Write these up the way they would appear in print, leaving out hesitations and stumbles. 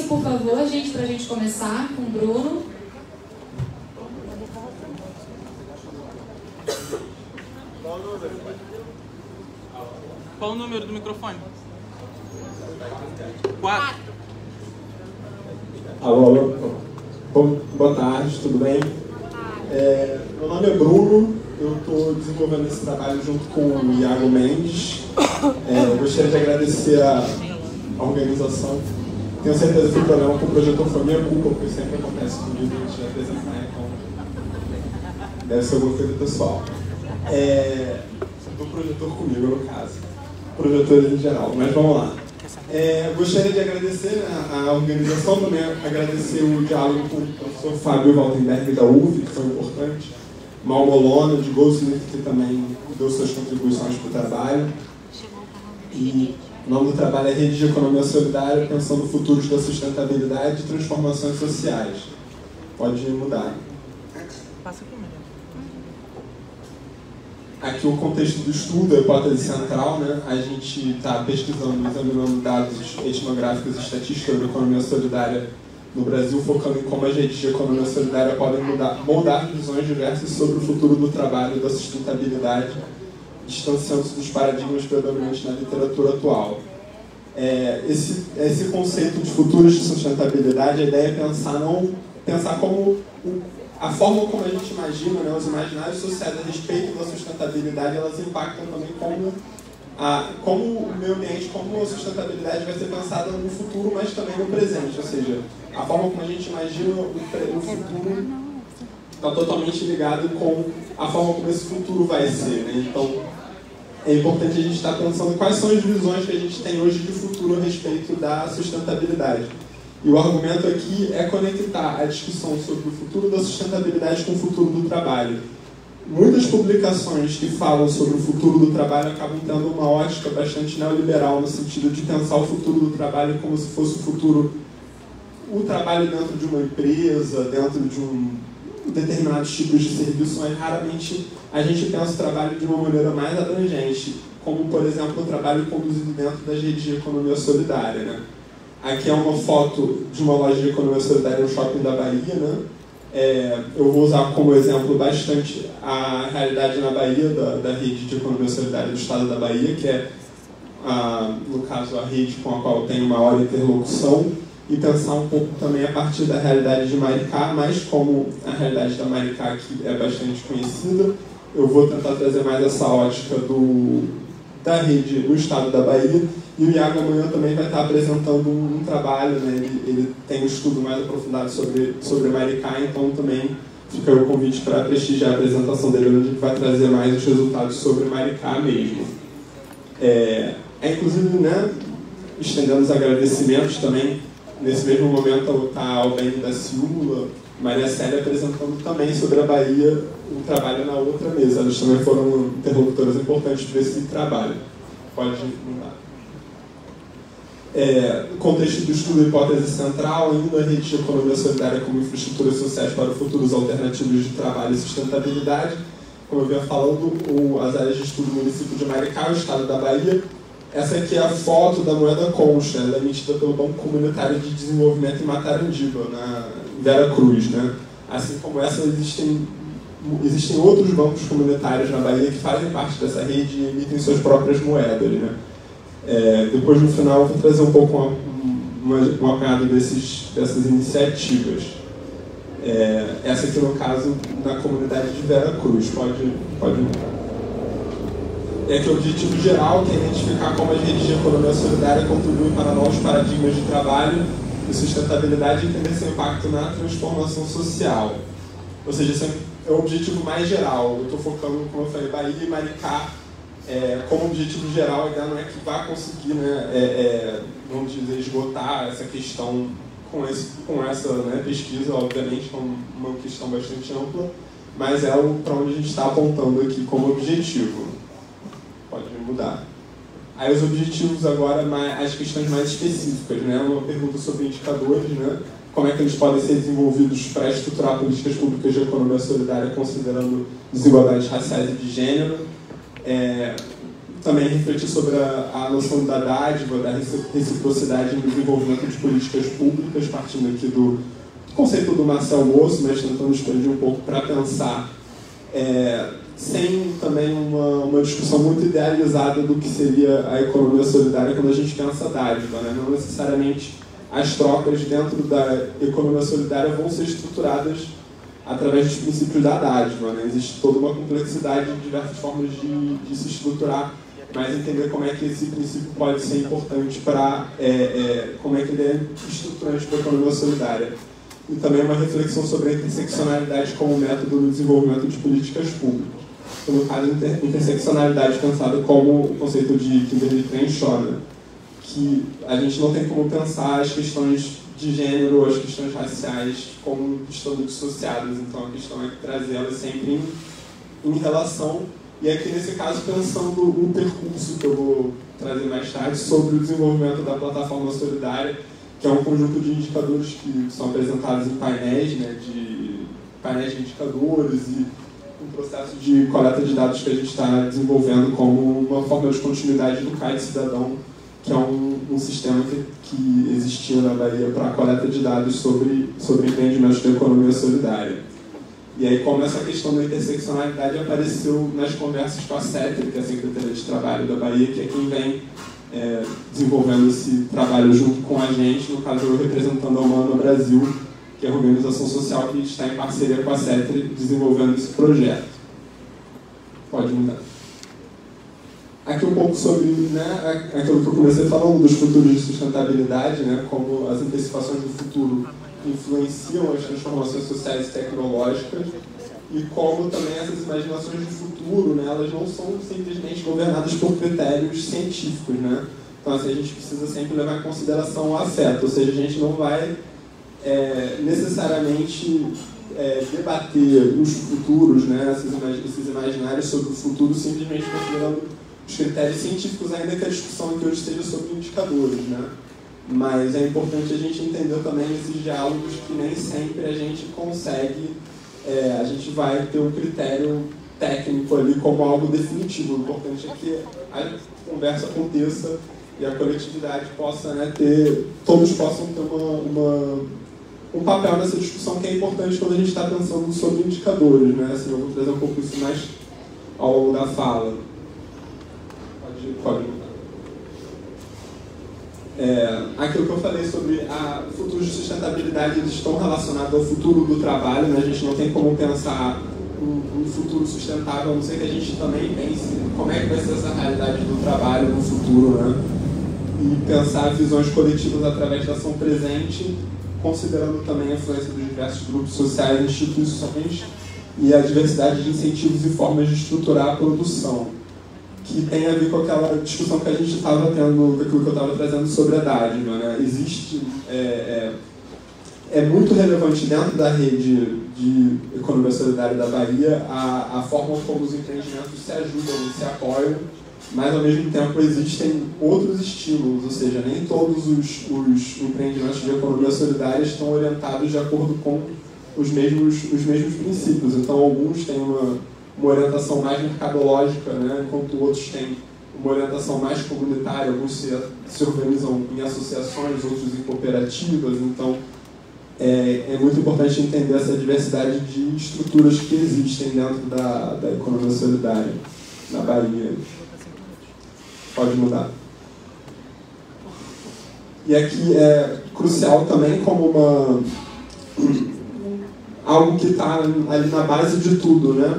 silêncio, por favor, gente, para a gente começar com o Bruno. Qual o número do microfone? 4. Alô, boa tarde, tudo bem? Meu nome é Bruno, eu estou desenvolvendo esse trabalho junto com o Iago Mendes. Gostaria de agradecer a organização. Tenho certeza que o problema com o projetor foi minha culpa, porque sempre acontece comigo antes de apresentar, então deve ser alguma coisa pessoal. Do projetor comigo, no caso. Projetores em geral, mas vamos lá. Gostaria de agradecer a organização, também agradecer o diálogo com o professor Fábio Waltenberg da UF, que foi importante, Mal Bolona, de Goldsmith, que também deu suas contribuições para o trabalho. E o nome do trabalho é Rede de Economia Solidária, pensando futuros da sustentabilidade e transformações sociais. Pode mudar. Passa aqui, melhor. Aqui o contexto do estudo, a hipótese central, né? A gente está pesquisando, examinando dados etnográficos e estatísticas da economia solidária no Brasil, focando em como as redes de economia solidária podem moldar visões diversas sobre o futuro do trabalho e da sustentabilidade, distanciando-se dos paradigmas predominantes na literatura atual. Esse conceito de futuros de sustentabilidade, a ideia é pensar como a forma como a gente imagina, né, os imaginários sociais a respeito da sustentabilidade, elas impactam também como o meio ambiente, como a sustentabilidade vai ser pensada no futuro, mas também no presente. Ou seja, a forma como a gente imagina o futuro está totalmente ligado com a forma como esse futuro vai ser, né? Então, é importante a gente estar pensando quais são as visões que a gente tem hoje de futuro a respeito da sustentabilidade. E o argumento aqui é conectar a discussão sobre o futuro da sustentabilidade com o futuro do trabalho. Muitas publicações que falam sobre o futuro do trabalho acabam tendo uma ótica bastante neoliberal, no sentido de pensar o futuro do trabalho como se fosse o trabalho dentro de uma empresa, dentro de determinados tipos de serviço, mas raramente a gente pensa o trabalho de uma maneira mais abrangente, como, por exemplo, o trabalho conduzido dentro das redes de economia solidária, né? Aqui é uma foto de uma loja de economia solidária no shopping da Bahia, né? Eu vou usar como exemplo bastante a realidade na Bahia da rede de economia solidária do estado da Bahia, que é, no caso, a rede com a qual eu tenho maior interlocução, e pensar um pouco também a partir da realidade de Maricá, mas como a realidade da Maricá aqui é bastante conhecida, eu vou tentar trazer mais essa ótica da rede do estado da Bahia. E o Iago amanhã também vai estar apresentando um trabalho, né? Ele tem um estudo mais aprofundado sobre Maricá, então também fica o convite para prestigiar a apresentação dele, onde ele vai trazer mais os resultados sobre Maricá mesmo. Inclusive, né, estendendo os agradecimentos também, nesse mesmo momento está a Albene da Silva, Maria Célia apresentando também sobre a Bahia um trabalho na outra mesa. Elas também foram interlocutoras importantes para esse trabalho. Pode mudar. Contexto do estudo, hipótese central, ainda a rede de economia solidária como infraestruturas sociais para futuros alternativos de trabalho e sustentabilidade. Como eu vinha falando, as áreas de estudo do município de Maricá, o estado da Bahia. Essa aqui é a foto da moeda concha, ela é emitida pelo Banco Comunitário de Desenvolvimento em Matarandiba, na Vera Cruz, né? Assim como essa, existem outros bancos comunitários na Bahia que fazem parte dessa rede e emitem suas próprias moedas, né? Depois, no final, eu vou trazer um pouco um apanhado dessas iniciativas. Essa aqui, no caso, na comunidade de Vera Cruz. Pode que o objetivo geral que é identificar como as redes de economia solidária contribuem para novos paradigmas de trabalho e sustentabilidade e entender seu impacto na transformação social. Ou seja, esse é o objetivo mais geral. Eu estou focando, como eu falei, Bahia e Maricá. Como objetivo geral, a ideia não é que vá conseguir, né, vamos dizer, esgotar essa questão com essa, né, pesquisa, obviamente, que é uma questão bastante ampla, mas é para onde a gente está apontando aqui como objetivo. Pode mudar. Aí os objetivos agora, as questões mais específicas, né? Uma pergunta sobre indicadores, né? Como é que eles podem ser desenvolvidos para estruturar políticas públicas de economia solidária considerando desigualdades raciais e de gênero. também refletir sobre a noção da dádiva, da reciprocidade no desenvolvimento de políticas públicas, partindo aqui do conceito do Marcel Moço, mas tentando expandir um pouco para pensar, sem também uma discussão muito idealizada do que seria a economia solidária quando a gente pensa dádiva, né? Não necessariamente as trocas dentro da economia solidária vão ser estruturadas através dos princípios da dádiva, né? Existe toda uma complexidade de diversas formas de se estruturar, mas entender como é que esse princípio pode ser importante para como é que ele é estruturante para a economia solidária. E também uma reflexão sobre a interseccionalidade como método no desenvolvimento de políticas públicas. Então, no caso, interseccionalidade pensada como o conceito de Kimberly Crenshaw, né? Que a gente não tem como pensar as questões de gênero ou as questões raciais como estando dissociadas. Então, a questão é trazê-las sempre em relação. E aqui, nesse caso, pensando um percurso que eu vou trazer mais tarde sobre o desenvolvimento da plataforma solidária, que é um conjunto de indicadores que são apresentados em painéis, né, painéis de indicadores e um processo de coleta de dados que a gente está desenvolvendo como uma forma de continuidade do CAID Cidadão, que é um sistema que existia na Bahia para a coleta de dados sobre empreendimentos da economia solidária. E aí, como essa questão da interseccionalidade apareceu nas conversas com a CETRI, que é a Secretaria de Trabalho da Bahia, que é quem vem desenvolvendo esse trabalho junto com a gente, no caso eu representando a Humano Brasil, que é a organização social que está em parceria com a CETRI desenvolvendo esse projeto. Pode mudar. Aqui um pouco sobre, né, aquilo que eu comecei falando dos futuros de sustentabilidade, né, como as antecipações do futuro influenciam as transformações sociais e tecnológicas, e como também essas imaginações de futuro, né, elas não são simplesmente governadas por critérios científicos, né? Então, assim, a gente precisa sempre levar em consideração o afeto, ou seja, a gente não vai necessariamente debater os futuros, né, esses imaginários sobre o futuro simplesmente considerando os critérios científicos, ainda que a discussão aqui hoje esteja sobre indicadores, né? Mas é importante a gente entender também esses diálogos que nem sempre a gente consegue, a gente vai ter um critério técnico ali como algo definitivo. O importante é que a conversa aconteça e a coletividade possa, né, todos possam ter um papel nessa discussão que é importante quando a gente está pensando sobre indicadores, né? Assim, eu vou trazer um pouco isso mais ao longo da fala. Pode mudar. Aquilo que eu falei sobre futuros de sustentabilidade, eles estão relacionados ao futuro do trabalho, né? A gente não tem como pensar um futuro sustentável, a não ser que a gente também pense como é que vai ser essa realidade do trabalho no futuro, né? E pensar visões coletivas através da ação presente, considerando também a influência dos diversos grupos sociais, instituições e a diversidade de incentivos e formas de estruturar a produção, que tem a ver com aquela discussão que a gente estava tendo, aquilo que eu estava trazendo sobre a dádiva, né? Existe, muito relevante dentro da rede de economia solidária da Bahia a forma como os empreendimentos se ajudam e se apoiam, mas ao mesmo tempo existem outros estímulos, ou seja, nem todos os empreendimentos de economia solidária estão orientados de acordo com os mesmos princípios. Então, alguns têm uma orientação mais mercadológica, né, enquanto outros têm uma orientação mais comunitária, alguns se organizam em associações, outros em cooperativas. Então, é muito importante entender essa diversidade de estruturas que existem dentro da economia solidária na Bahia. Pode mudar. E aqui é crucial também como algo que está ali na base de tudo, né?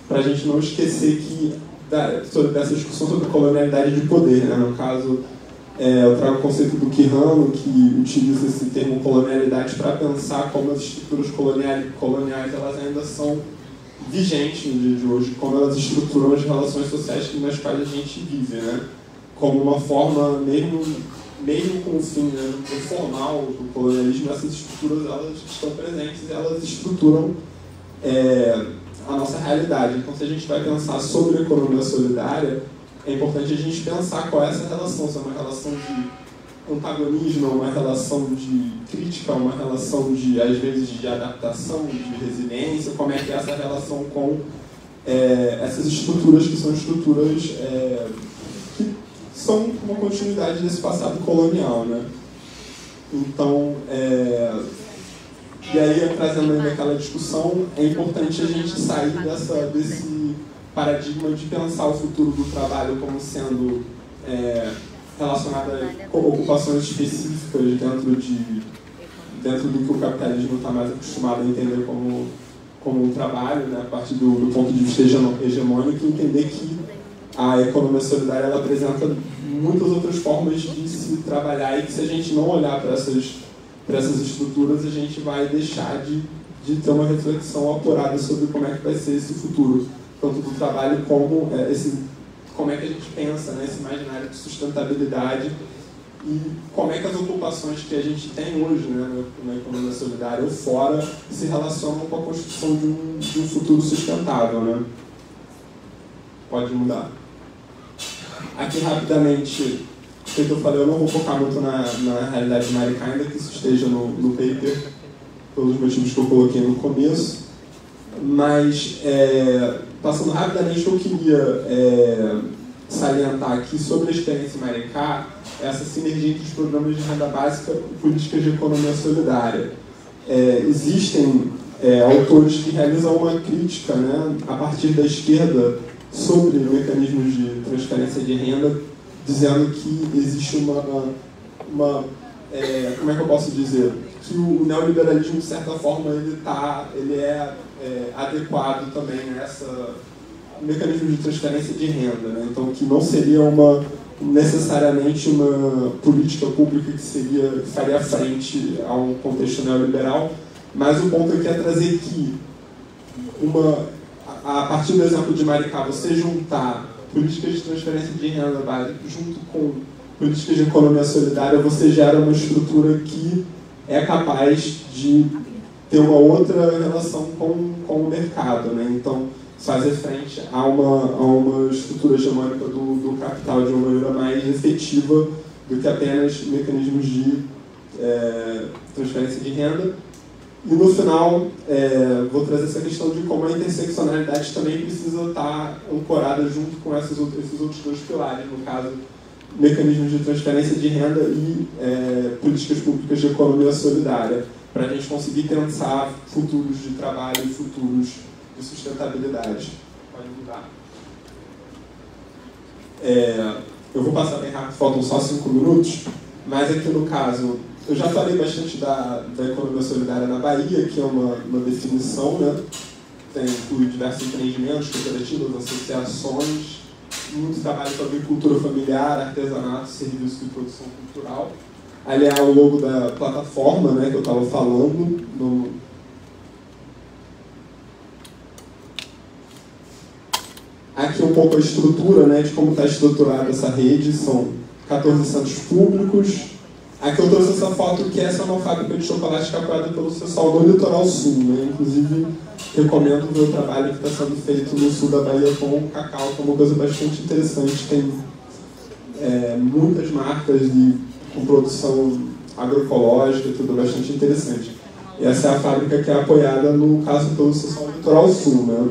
Para a gente não esquecer dessa discussão sobre colonialidade de poder, né? No caso, eu trago o conceito do Quijano, que utiliza esse termo colonialidade para pensar como as estruturas coloniais elas ainda são vigentes no dia de hoje, como elas estruturam as relações sociais nas quais a gente vive, né? Como uma forma, mesmo com o fim, né, formal do colonialismo, essas estruturas elas estão presentes e elas estruturam a nossa realidade. Então, se a gente vai pensar sobre a economia solidária, é importante a gente pensar qual é essa relação, se é uma relação de antagonismo, uma relação de crítica, uma relação às vezes, de adaptação, de resiliência, como é que é essa relação com essas estruturas que são estruturas que são uma continuidade desse passado colonial, né? Então, e aí, trazendo ainda aquela discussão, é importante a gente sair desse paradigma de pensar o futuro do trabalho como sendo relacionado a ocupações específicas dentro do que o capitalismo está mais acostumado a entender como um trabalho, né, a partir do ponto de vista hegemônico, e entender que a economia solidária ela apresenta muitas outras formas de se trabalhar e que, se a gente não olhar para essas estruturas, a gente vai deixar de ter uma reflexão apurada sobre como é que vai ser esse futuro, tanto do trabalho como como é que a gente pensa, né, esse imaginário de sustentabilidade e como é que as ocupações que a gente tem hoje, né, na economia solidária ou fora se relacionam com a construção de um futuro sustentável, né? Pode mudar. Aqui, rapidamente, como eu falei, eu não vou focar muito na realidade de Maricá, ainda que isso esteja no paper, pelos motivos que eu coloquei no começo. Mas, passando rapidamente, eu queria salientar aqui sobre a experiência em Maricá, essa sinergia entre os programas de renda básica e políticas de economia solidária. Existem autores que realizam uma crítica, né, a partir da esquerda sobre mecanismos de transferência de renda, dizendo que existe como é que eu posso dizer? Que o neoliberalismo, de certa forma, ele é adequado também a mecanismo de transferência de renda, né? Então, que não seria necessariamente uma política pública que faria frente a um contexto neoliberal, mas o ponto aqui é trazer que a partir do exemplo de Maricá, você juntar políticas de transferência de renda básica junto com políticas de economia solidária, você gera uma estrutura que é capaz de ter uma outra relação com o mercado, né? Então, fazer frente a uma estrutura hegemônica do capital de uma maneira mais efetiva do que apenas mecanismos de transferência de renda. E no final, vou trazer essa questão de como a interseccionalidade também precisa estar ancorada junto com esses outros dois pilares, no caso, mecanismos de transferência de renda e políticas públicas de economia solidária, para a gente conseguir pensar futuros de trabalho e futuros de sustentabilidade. Pode mudar. Eu vou passar bem rápido, faltam só 5 minutos, mas aqui no caso, eu já falei bastante da economia solidária na Bahia, que é uma definição, né? Inclui diversos empreendimentos, cooperativas, associações, muito trabalho com agricultura familiar, artesanato, serviços de produção cultural. Ali é o logo da plataforma, né, que eu estava falando. Aqui um pouco a estrutura, né, de como está estruturada essa rede. São 14 centros públicos. Aqui eu trouxe essa foto, que essa é uma fábrica de chocolate apoiada pelo pessoal do Litoral Sul, né? Inclusive, recomendo ver o trabalho que está sendo feito no sul da Bahia com o cacau, que é uma coisa bastante interessante. Tem muitas marcas com produção agroecológica, tudo bastante interessante. E essa é a fábrica que é apoiada, no caso, pelo pessoal do Litoral Sul, né?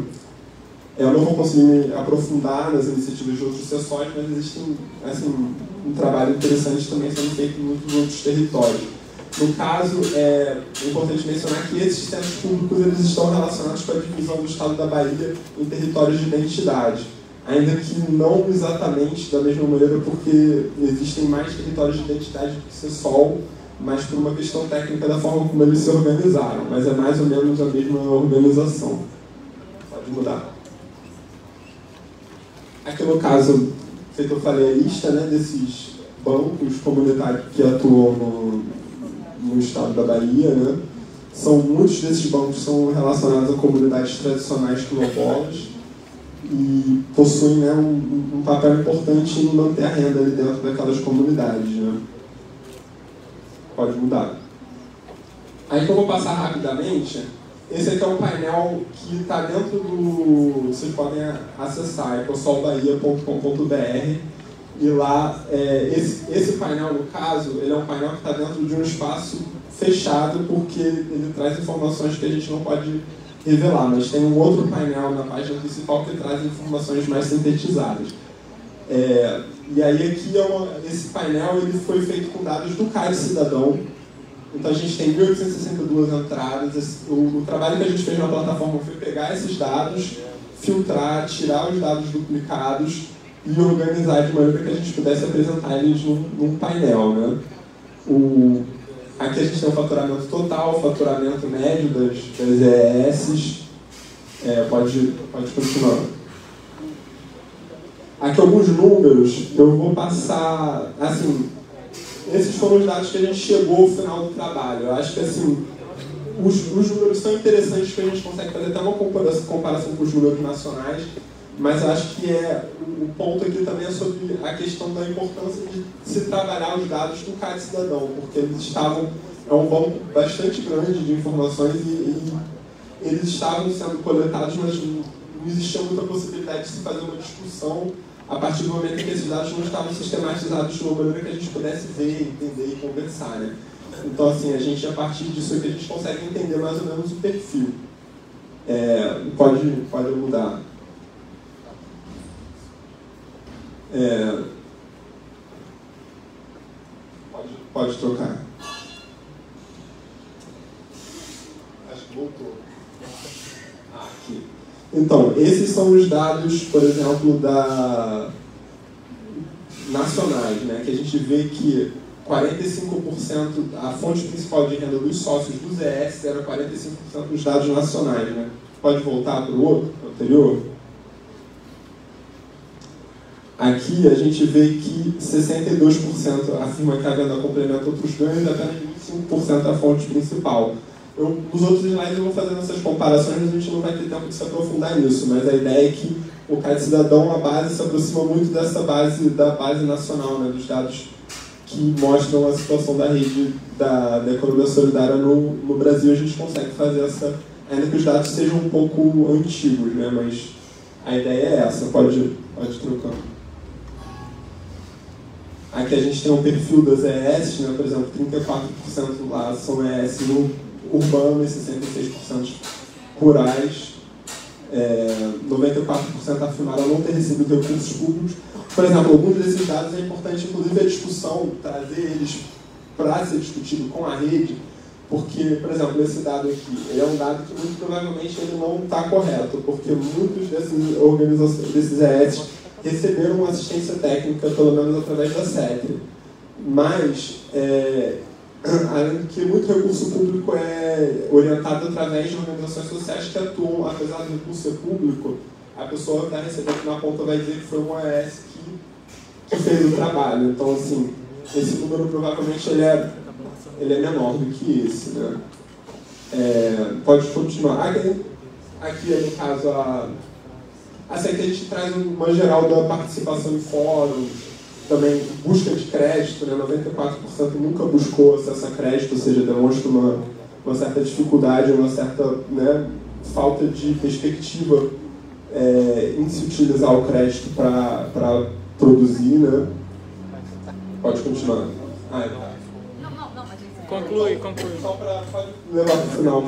Eu não vou conseguir me aprofundar nas iniciativas de outros seções, mas existe um trabalho interessante também sendo feito em muitos outros territórios. No caso, é importante mencionar que esses centros públicos eles estão relacionados com a divisão do Estado da Bahia em territórios de identidade, ainda que não exatamente da mesma maneira, porque existem mais territórios de identidade do que CESOL, mas por uma questão técnica da forma como eles se organizaram, mas é mais ou menos a mesma organização. Pode mudar. Aqui no caso, feito eu falei a lista, né, desses bancos comunitários que atuam no estado da Bahia, né? Muitos desses bancos são relacionados a comunidades tradicionais quilombolas e possuem, né, um papel importante em manter a renda ali dentro daquelas comunidades, né? Pode mudar. Aí que eu vou passar rapidamente. Esse aqui é um painel que está dentro do... Vocês podem acessar, é pessoalbahia.com.br, e lá, esse painel, no caso, ele é um painel que está dentro de um espaço fechado, porque ele traz informações que a gente não pode revelar, mas tem um outro painel na página principal que traz informações mais sintetizadas. E aí aqui, esse painel ele foi feito com dados do CAD Cidadão. Então a gente tem 1.862 entradas. O trabalho que a gente fez na plataforma foi pegar esses dados, filtrar, tirar os dados duplicados e organizar de maneira que a gente pudesse apresentar eles num painel, né? Aqui a gente tem o faturamento total, o faturamento médio das EES. Pode continuar. Aqui alguns números, eu vou passar, assim, esses foram os dados que a gente chegou ao final do trabalho. Eu acho que, assim, os números são interessantes porque a gente consegue fazer até uma comparação com os números nacionais, mas eu acho que o ponto aqui também é sobre a questão da importância de se trabalhar os dados do CAD Cidadão, porque eles é um banco bastante grande de informações e eles estavam sendo coletados, mas não existia muita possibilidade de se fazer uma discussão a partir do momento em que esses dados não estavam sistematizados de uma maneira que a gente pudesse ver, entender e conversar, né? Então, assim, a partir disso aqui, a gente consegue entender mais ou menos o perfil. Pode mudar. Pode trocar. Acho que voltou. Aqui. Então, esses são os dados, por exemplo, nacionais, né? Que a gente vê que 45%, a fonte principal de renda dos sócios dos ES era 45% dos dados nacionais, né? Pode voltar para o outro, anterior? Aqui a gente vê que 62% afirma que a venda complementa outros ganhos e apenas 25% a fonte principal. Nos outros slides eu vou fazendo essas comparações, a gente não vai ter tempo de se aprofundar nisso, mas a ideia é que o CAD Cidadão, a base, se aproxima muito da base nacional, né, dos dados que mostram a situação da rede da economia solidária no Brasil. A gente consegue fazer ainda que os dados sejam um pouco antigos, né, mas a ideia é essa. Pode trocar. Aqui a gente tem um perfil das ES, né, por exemplo, 34% lá são ES no urbano e 66% rurais. 94% afirmaram não ter recebido recursos públicos. Por exemplo, alguns desses dados é importante, inclusive, a discussão, trazer eles para ser discutido com a rede, porque, por exemplo, esse dado aqui, ele é um dado que muito provavelmente ele não está correto, porque muitos desses ES receberam assistência técnica, pelo menos através da CETRE. Mas, além do que muito recurso público é orientado através de organizações sociais que atuam, apesar do recurso ser público, a pessoa que está recebendo na ponta vai dizer que foi um ES que fez o trabalho. Então, assim, esse número provavelmente ele é menor do que esse, né? Pode continuar. Aqui no caso, aqui a gente traz uma geral da participação em fóruns, também busca de crédito, né? 94% nunca buscou acesso a crédito, ou seja, demonstra uma certa dificuldade, uma certa, né, falta de perspectiva em se utilizar o crédito para produzir, né? Pode continuar. Conclui. Só para levar para o final.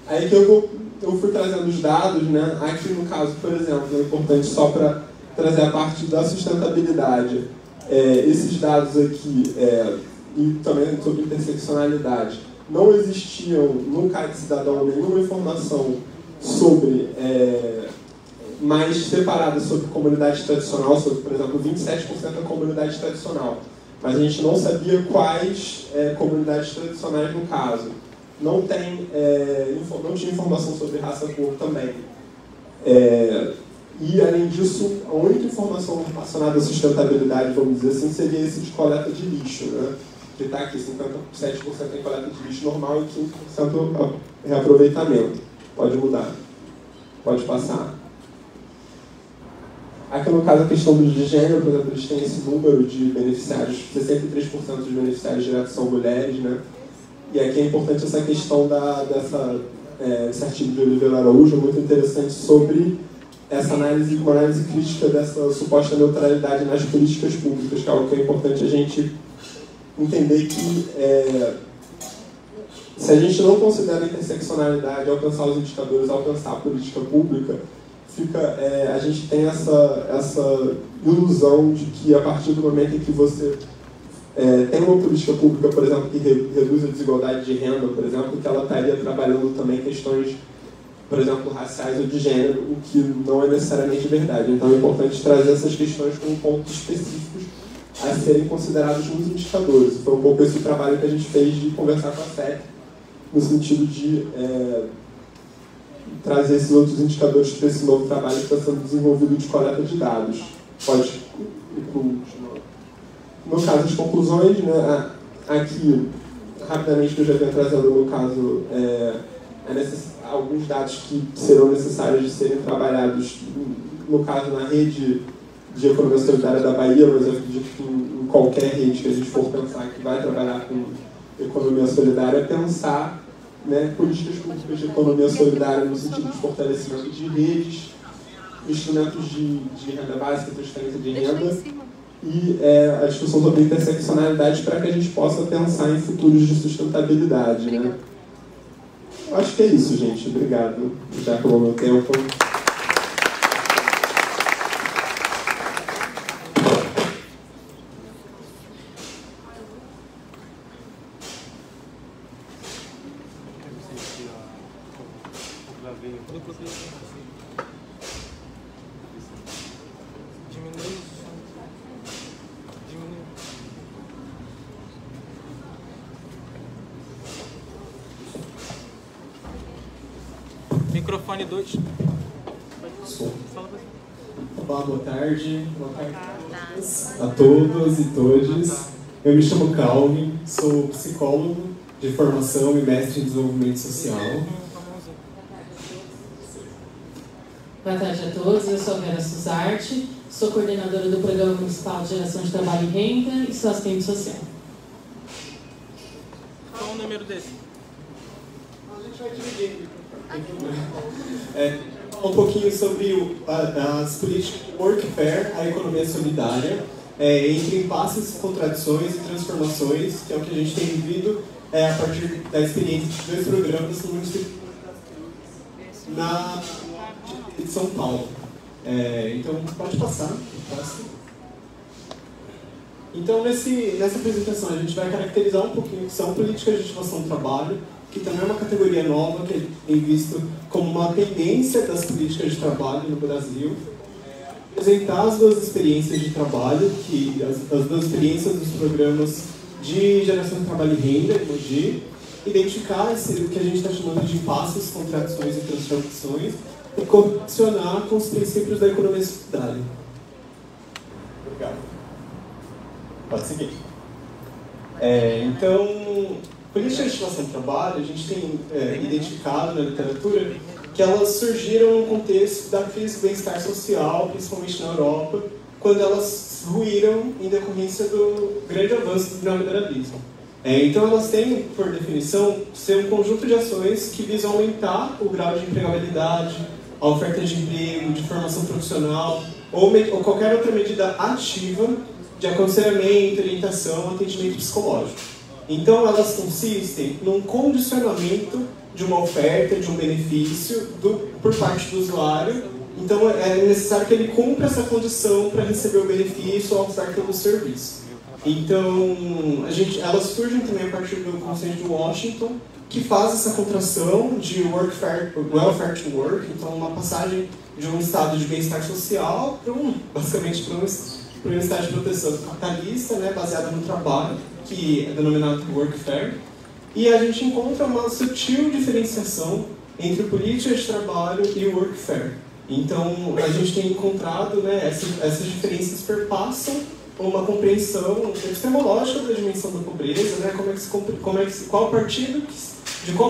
Aí que eu fui trazendo os dados, né? Aqui no caso, por exemplo, é importante só para trazer a parte da sustentabilidade. Esses dados aqui, e também sobre interseccionalidade, não existiam no CAD Cidadão nenhuma informação sobre, mais separada sobre comunidade tradicional, sobre, por exemplo, 27% da comunidade tradicional. Mas a gente não sabia quais comunidades tradicionais no caso. Não tinha informação sobre raça e cor também. E, além disso, a única informação relacionada à sustentabilidade, vamos dizer assim, seria esse de coleta de lixo, né? Que está aqui, 57% em coleta de lixo normal e 15% reaproveitamento. Pode mudar. Pode passar. Aqui, no caso, a questão de gênero, por exemplo, eles têm esse número de beneficiários, 63% dos beneficiários diretos são mulheres, né? E aqui é importante essa questão desse artigo de Oliveira Araújo, muito interessante, sobre uma análise crítica dessa suposta neutralidade nas políticas públicas, que é algo que é importante a gente entender que se a gente não considera a interseccionalidade, alcançar os indicadores, alcançar a política pública, a gente tem essa ilusão de que a partir do momento em que você tem uma política pública, por exemplo, que reduz a desigualdade de renda, por exemplo, que ela estaria trabalhando também questões, por exemplo, raciais ou de gênero, o que não é necessariamente verdade. Então é importante trazer essas questões como pontos específicos a serem considerados nos indicadores. Foi um pouco esse o trabalho que a gente fez de conversar com a SEC, no sentido de trazer esses outros indicadores para esse novo trabalho que está sendo desenvolvido de coleta de dados. Pode ir para o último. No caso, as conclusões, né, aqui, rapidamente, que eu já venho trazendo, no caso, alguns dados que serão necessários de serem trabalhados, no caso, na rede de economia solidária da Bahia, mas eu acredito que em qualquer rede que a gente for pensar que vai trabalhar com economia solidária, pensar, né, políticas públicas de economia solidária no sentido de fortalecimento de redes, instrumentos de renda básica, transferência de renda, e a discussão sobre interseccionalidade para que a gente possa pensar em futuros de sustentabilidade. Né? Acho que é isso, gente. Obrigado. Já acabou meu tempo. Microfone 2. Olá, boa tarde a todos e todas. Eu me chamo Calvin, sou psicólogo de formação e mestre em desenvolvimento social. Boa tarde a todos, eu sou a Vera Suzarte, sou coordenadora do Programa Municipal de Geração de Trabalho e Renda e sou assistente social. Qual o número desse? A gente vai dividir. Um pouquinho sobre as políticas de workfare, a economia solidária, entre impasses, contradições e transformações, que é o que a gente tem vivido a partir da experiência de 2 programas no município de São Paulo. Então, pode passar. Então, nessa apresentação, a gente vai caracterizar um pouquinho o que são políticas de ativação do trabalho, que também é uma categoria nova, que é visto como uma tendência das políticas de trabalho no Brasil. Apresentar as 2 experiências de trabalho, as 2 experiências dos programas de geração de trabalho e renda, Mogi, identificar o que a gente está chamando de impasses, contradições e transformações, e condicionar com os princípios da economia solidária. Obrigado. Pode seguir. Então, políticas de ativação do trabalho, a gente tem identificado na literatura que elas surgiram no contexto da crise do bem-estar social, principalmente na Europa, quando elas ruíram em decorrência do grande avanço do neoliberalismo. Então elas têm, por definição, ser um conjunto de ações que visam aumentar o grau de empregabilidade, a oferta de emprego, de formação profissional, ou qualquer outra medida ativa de aconselhamento, orientação, atendimento psicológico. Então elas consistem num condicionamento de uma oferta, de um benefício por parte do usuário. Então é necessário que ele cumpra essa condição para receber o benefício ou a oferta do serviço. Então elas surgem também a partir do Conselho de Washington, que faz essa contração de welfare to work, então uma passagem de um estado de bem-estar social basicamente para um estado de proteção capitalista, né, baseado no trabalho, que é denominado workfare. E a gente encontra uma sutil diferenciação entre políticas de trabalho e workfare. Então, a gente tem encontrado, né, essas diferenças perpassam uma compreensão epistemológica da dimensão da pobreza, né, de qual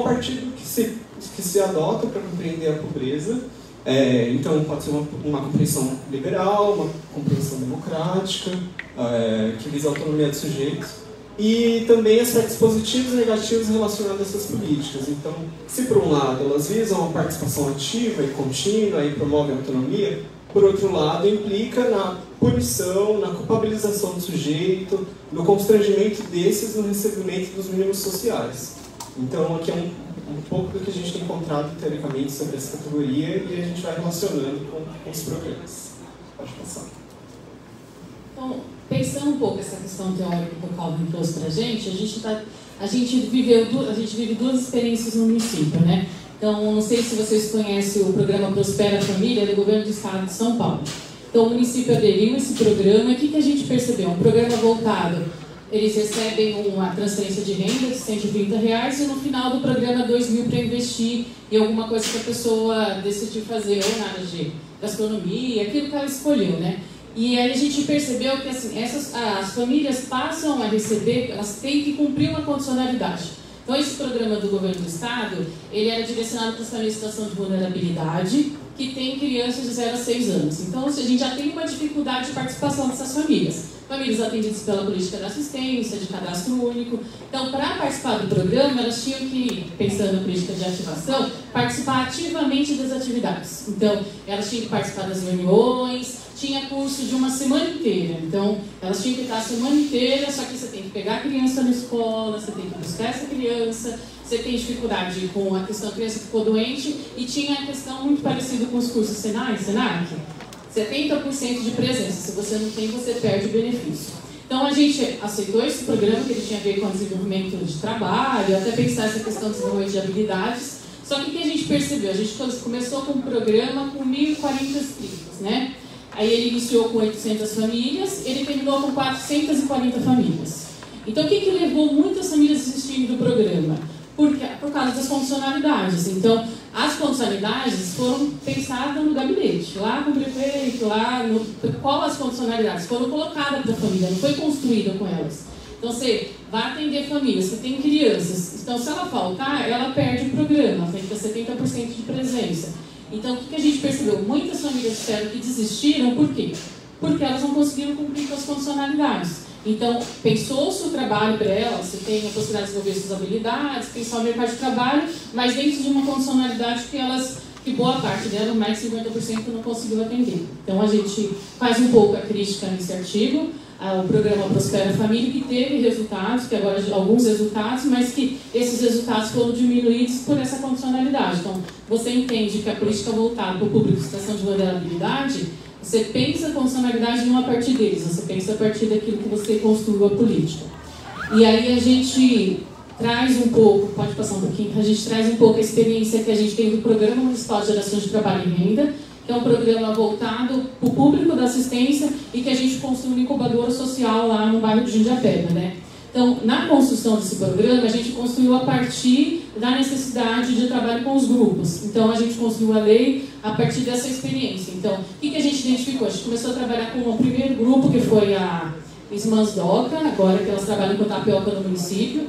partido que se adota para compreender a pobreza. Então, pode ser uma compreensão liberal, uma compreensão democrática, que visa a autonomia dos sujeitos, e também aspectos positivos e negativos relacionados a essas políticas. Então, se por um lado elas visam a participação ativa e contínua e promovem a autonomia, por outro lado, implica na punição, na culpabilização do sujeito, no constrangimento desses no recebimento dos mínimos sociais. Então, aqui é um pouco do que a gente tem encontrado teoricamente sobre essa categoria e a gente vai relacionando com os programas. Pode passar. Então, pensando um pouco essa questão teórica que o Calvin trouxe para a gente vive duas experiências no município, né? Então, não sei se vocês conhecem o programa Prospera Família do Governo do Estado de São Paulo. Então, o município aderiu a esse programa. O que a gente percebeu? Um programa voltado, eles recebem uma transferência de renda de R$130 e no final do programa R$2.000 para investir em alguma coisa que a pessoa decidiu fazer, ou na área de gastronomia, aquilo que ela escolheu, né? E aí a gente percebeu que assim, as famílias passam a receber, elas têm que cumprir uma condicionalidade. Então, esse programa do Governo do Estado, ele era direcionado para as famílias em situação de vulnerabilidade, que tem crianças de 0 a 6 anos. Então, a gente já tem uma dificuldade de participação dessas famílias. Famílias atendidas pela política de assistência, de cadastro único. Então, para participar do programa, elas tinham que, pensando na política de ativação, participar ativamente das atividades. Então, elas tinham que participar das reuniões, tinha curso de uma semana inteira. Então, elas tinham que estar a semana inteira, só que você tem que pegar a criança na escola, você tem que buscar essa criança, você tem dificuldade com a questão da criança que ficou doente, e tinha a questão muito parecida com os cursos Senai, Senac, 70% de presença. Se você não tem, você perde o benefício. Então, a gente aceitou esse programa, que ele tinha a ver com o desenvolvimento de trabalho, até pensar essa questão de desenvolvimento de habilidades. Só que o que a gente percebeu? A gente começou com um programa com 1.040 inscritos, né? Aí ele iniciou com 800 famílias, ele terminou com 440 famílias. Então, o que levou muitas famílias a desistirem do programa? Por causa das condicionalidades. Então, as condicionalidades foram pensadas no gabinete, lá com o prefeito, qual as condicionalidades foram colocadas para a família, não foi construída com elas. Então, você vai atender famílias, você tem crianças, então se ela faltar, ela perde o programa, ela tem que ter 70% de presença. Então, o que a gente percebeu? Muitas famílias disseram que desistiram, por quê? Porque elas não conseguiram cumprir com as condicionalidades. Então, pensou-se o trabalho para elas, você tem a possibilidade de desenvolver suas habilidades, pensar no mercado de trabalho, mas dentro de uma condicionalidade que boa parte dela, mais de 50%, não conseguiu atender. Então, a gente faz um pouco a crítica nesse artigo, o programa Prospera Família, que teve resultados, que agora alguns resultados, mas que esses resultados foram diminuídos por essa condicionalidade. Então, você entende que a política voltada para o público em situação de vulnerabilidade, você pensa a condicionalidade não a partir deles, você pensa a partir daquilo que você construiu a política. E aí a gente traz um pouco, pode passar um pouquinho, a gente traz um pouco a experiência que a gente tem do Programa Municipal de Geração de Trabalho e Renda, que é um programa voltado para o público da assistência e que a gente construiu uma incubadora social lá no bairro de Jundiapeba, né? Então, na construção desse programa, a gente construiu a partir da necessidade de trabalho com os grupos. Então, a gente construiu a lei a partir dessa experiência. Então, o que a gente identificou? A gente começou a trabalhar com o primeiro grupo, que foi a Irmãs Doca, agora que elas trabalham com tapioca no município.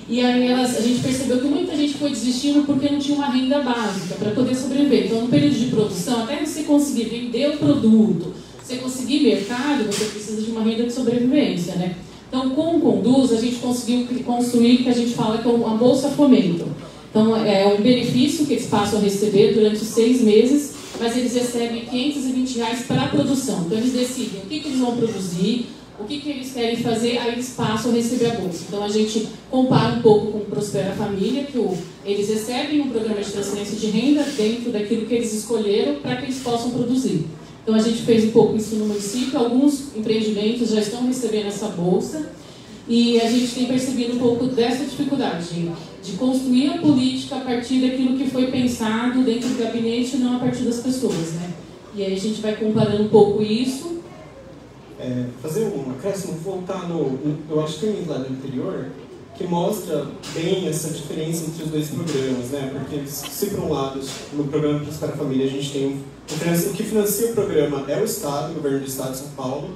E aí a gente percebeu que muita gente foi desistindo porque não tinha uma renda básica para poder sobreviver. Então, no período de produção, até você conseguir vender o produto, você conseguir mercado, você precisa de uma renda de sobrevivência, né? Então, com o Conduz, a gente conseguiu construir o que a gente fala que é uma bolsa fomento. Então, é um benefício que eles passam a receber durante 6 meses, mas eles recebem R$520 para a produção. Então, eles decidem o que eles vão produzir, o que eles querem fazer, aí eles passam a receber a bolsa. Então, a gente compara um pouco com o Prospera Família, que eles recebem um programa de transferência de renda dentro daquilo que eles escolheram para que eles possam produzir. Então, a gente fez um pouco isso no município, alguns empreendimentos já estão recebendo essa bolsa, e a gente tem percebido um pouco dessa dificuldade de construir a política a partir daquilo que foi pensado dentro do gabinete e não a partir das pessoas, né? E aí a gente vai comparando um pouco isso. Fazer um acréscimo, voltar eu acho que tem um slide anterior, que mostra bem essa diferença entre os dois programas, né? Porque se por um lado, no programa Prospera Família, a gente tem o que financia o programa é o Estado, o Governo do Estado de São Paulo.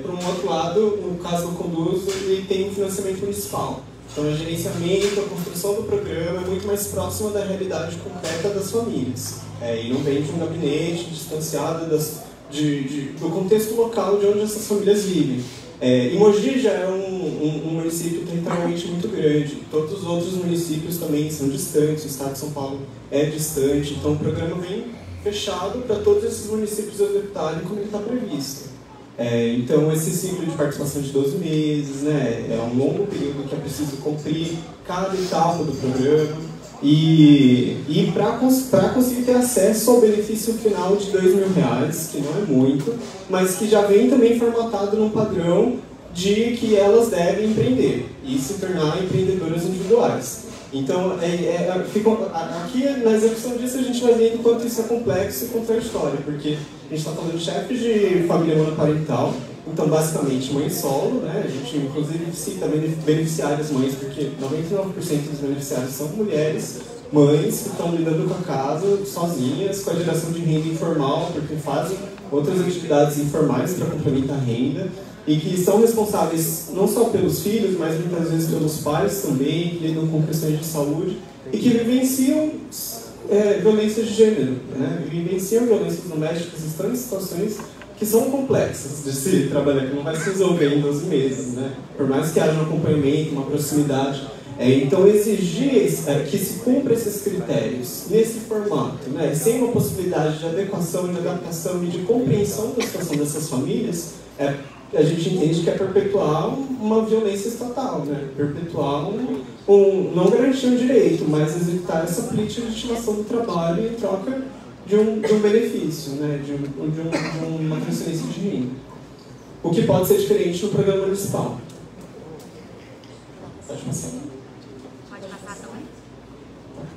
Por um outro lado, no caso do Conduz, ele tem um financiamento municipal. Então, o gerenciamento, a construção do programa é muito mais próxima da realidade concreta das famílias. E não vem de um gabinete distanciado do contexto local de onde essas famílias vivem. E Mogi já é um município territorialmente muito grande. Todos os outros municípios também são distantes, o estado de São Paulo é distante. Então, o programa vem fechado para todos esses municípios executarem como ele está previsto. Então, esse ciclo de participação de 12 meses, né, é um longo período que é preciso cumprir cada etapa do programa e para conseguir ter acesso ao benefício final de R$2.000, que não é muito, mas que já vem também formatado num padrão de que elas devem empreender e se tornar empreendedoras individuais. Então, aqui na execução disso a gente vai ver o quanto isso é complexo e contraditório, porque a gente está falando de chefes de família monoparental, então basicamente mãe solo, né? A gente inclusive cita beneficiárias mães, porque 99% dos beneficiários são mulheres, mães que estão lidando com a casa sozinhas, com a geração de renda informal, porque fazem outras atividades informais para complementar a renda, e que são responsáveis não só pelos filhos, mas muitas vezes pelos pais também, que lidam com questões de saúde, e que vivenciam violências de gênero, né? Vivenciam violências domésticas, estão em situações que são complexas de se trabalhar, que não vai se resolver em 12 meses, né? Por mais que haja um acompanhamento, uma proximidade. Então, exigir que se cumpra esses critérios nesse formato, né? Sem uma possibilidade de adequação, de adaptação e de compreensão da situação dessas famílias, a gente entende que é perpetuar uma violência estatal, né? Perpetuar não garantir um direito, mas executar essa política de estimação do trabalho em troca de um benefício, né? de uma transferência de renda. O que pode ser diferente no programa municipal. Pode passar.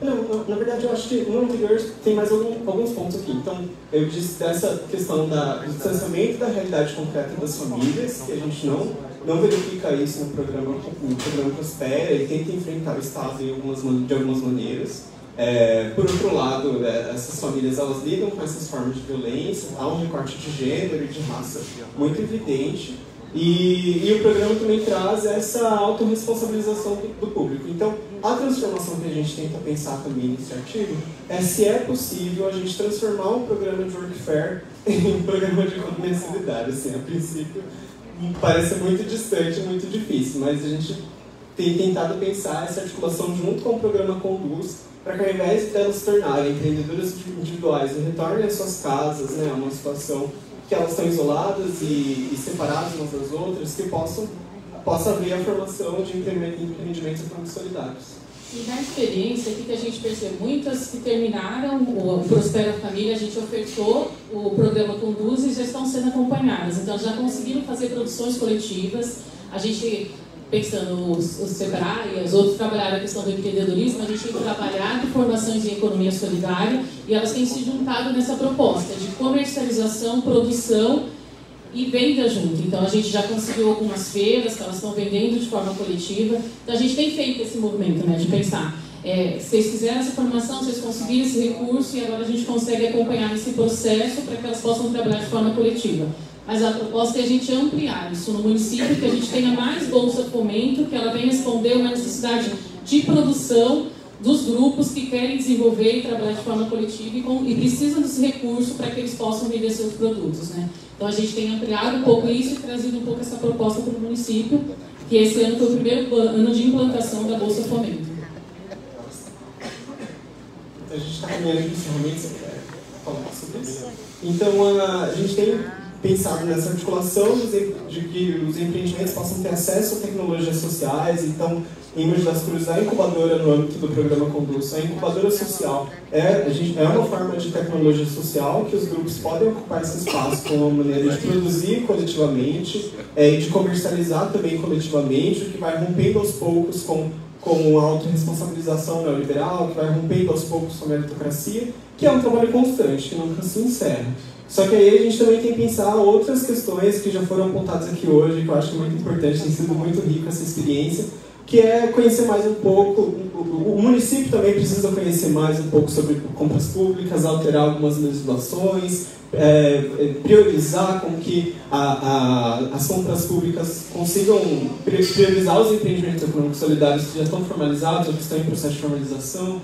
Não, na verdade eu acho que no anterior tem mais alguns pontos aqui. Então, eu disse dessa questão do distanciamento da realidade concreta das famílias, que a gente não verifica isso no programa Prospera e tenta enfrentar o Estado de algumas maneiras. Por outro lado, essas famílias elas lidam com essas formas de violência, há um recorte de gênero e de raça muito evidente. E o programa também traz essa autorresponsabilização do público. Então, a transformação que a gente tenta pensar também nesse artigo é se é possível a gente transformar um programa de workfare em um programa de mensalidade. Assim, a princípio, parece muito distante, muito difícil, mas a gente tem tentado pensar essa articulação junto com o programa Conduz, para que ao invés delas se tornarem empreendedoras individuais e retornem às suas casas, né, a uma situação que elas estão isoladas e separadas umas das outras, que possa haver a formação de empreendimentos econômicos solidários. E na experiência, o que a gente percebe? Muitas que terminaram o Prospera Família, a gente ofertou o programa Conduz e já estão sendo acompanhadas. Então, já conseguiram fazer produções coletivas. A gente, pensando os Sebrae e os outros trabalharam a questão do empreendedorismo, a gente tem trabalhado formações em economia solidária e elas têm se juntado nessa proposta de comercialização, produção e venda junto. Então, a gente já conseguiu algumas feiras que elas estão vendendo de forma coletiva. Então, a gente tem feito esse movimento, né, de pensar, vocês fizeram essa formação, vocês conseguiram esse recurso e agora a gente consegue acompanhar esse processo para que elas possam trabalhar de forma coletiva. Mas a proposta é a gente ampliar isso no município, que a gente tenha mais bolsa fomento, que ela venha responder uma necessidade de produção dos grupos que querem desenvolver e trabalhar de forma coletiva e precisam desse recurso para que eles possam vender seus produtos, né? Então a gente tem ampliado um pouco isso e trazido um pouco essa proposta para o município, que esse ano foi o primeiro ano de implantação da Bolsa Fomento. A gente está caminhando inicialmente, você quer falar sobre isso? Então a gente tem pensado nessa articulação de que os empreendimentos possam ter acesso a tecnologias sociais. Então, em Mogi das Cruzes, a incubadora no âmbito do programa Conduz, a incubadora social é uma forma de tecnologia social que os grupos podem ocupar esse espaço com uma maneira de produzir coletivamente e de comercializar também coletivamente, o que vai rompendo aos poucos com a autorresponsabilização neoliberal, que vai rompendo aos poucos com a meritocracia, que é um trabalho constante, que nunca se encerra. Só que aí a gente também tem que pensar outras questões que já foram apontadas aqui hoje, que eu acho que é muito importante, tem sido muito rico essa experiência, que é conhecer mais um pouco, o município também precisa conhecer mais um pouco sobre compras públicas, alterar algumas legislações, priorizar com que as compras públicas consigam priorizar os empreendimentos econômicos solidários que já estão formalizados ou que estão em processo de formalização,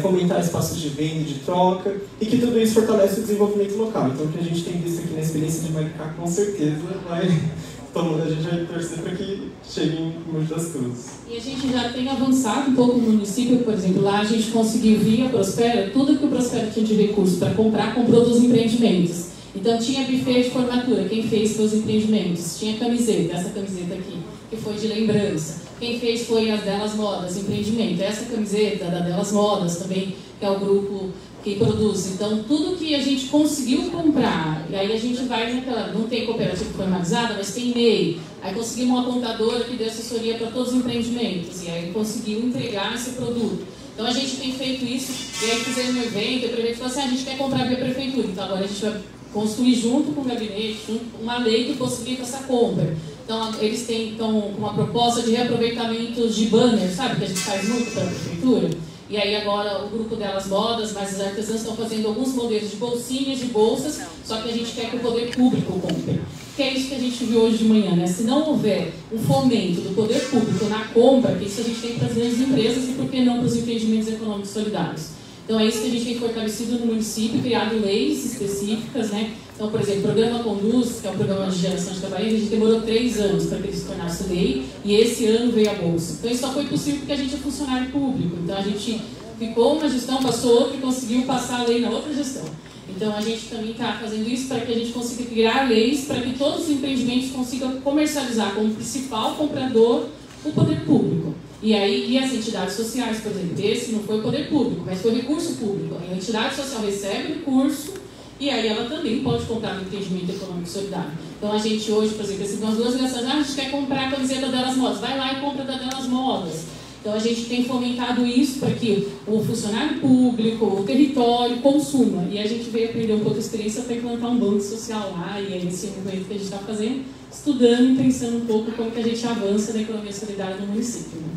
fomentar espaços de venda e de troca, e que tudo isso fortalece o desenvolvimento local. Então, o que a gente tem visto aqui na experiência de Maricá, com certeza, a gente vai torcer para que chegue em Mogi das Cruzes. E a gente já tem avançado um pouco no município, por exemplo, lá a gente conseguiu via Prospera, tudo que o Prospera tinha de recurso para comprar, comprou dos empreendimentos. Então tinha buffet de formatura, quem fez foi os empreendimentos. Tinha camiseta, essa camiseta aqui, que foi de lembrança. Quem fez foi as Delas Modas, empreendimento. Essa camiseta da Delas Modas também, que é o grupo que produz. Então, tudo que a gente conseguiu comprar, e aí a gente vai naquela, não tem cooperativa formalizada, mas tem MEI. Aí conseguimos uma contadora que deu assessoria para todos os empreendimentos, e aí conseguiu entregar esse produto. Então, a gente tem feito isso, e aí fizemos um evento, e o prefeito falou assim, a gente quer comprar via prefeitura. Então, agora a gente vai construir junto com o gabinete, junto com uma lei que possibilita essa compra. Então, eles têm uma proposta de reaproveitamento de banner, sabe, que a gente faz muito para a prefeitura. E aí agora o grupo Delas Modas, mas os artesãos estão fazendo alguns modelos de bolsinhas, de bolsas, só que a gente quer que o poder público compre. Que é isso que a gente viu hoje de manhã, né? Se não houver um fomento do poder público na compra, que isso a gente tem para as grandes empresas e por que não para os empreendimentos econômicos solidários. Então é isso que a gente tem fortalecido no município, criado leis específicas, né? Então, por exemplo, o Programa Conduz, que é um programa de geração de trabalho, a gente demorou 3 anos para que ele se tornasse lei, e esse ano veio a Bolsa. Então, isso só foi possível porque a gente é funcionário público. Então, a gente ficou uma gestão, passou outra e conseguiu passar a lei na outra gestão. Então, a gente também está fazendo isso para que a gente consiga criar leis para que todos os empreendimentos consigam comercializar como principal comprador o poder público. E as entidades sociais, por exemplo, esse não foi o poder público, mas foi recurso público. A entidade social recebe recurso, e aí ela também pode comprar no empreendimento econômico solidário. Então a gente hoje, por exemplo, recebeu umas 2 ligações, a gente quer comprar a camiseta da Delas Modas, vai lá e compra da Delas Modas. Então a gente tem fomentado isso para que o funcionário público, o território consuma. E a gente veio aprender um pouco a experiência para implantar um banco social lá, e é esse movimento que a gente está fazendo, estudando e pensando um pouco como que a gente avança na economia solidária no município. Né?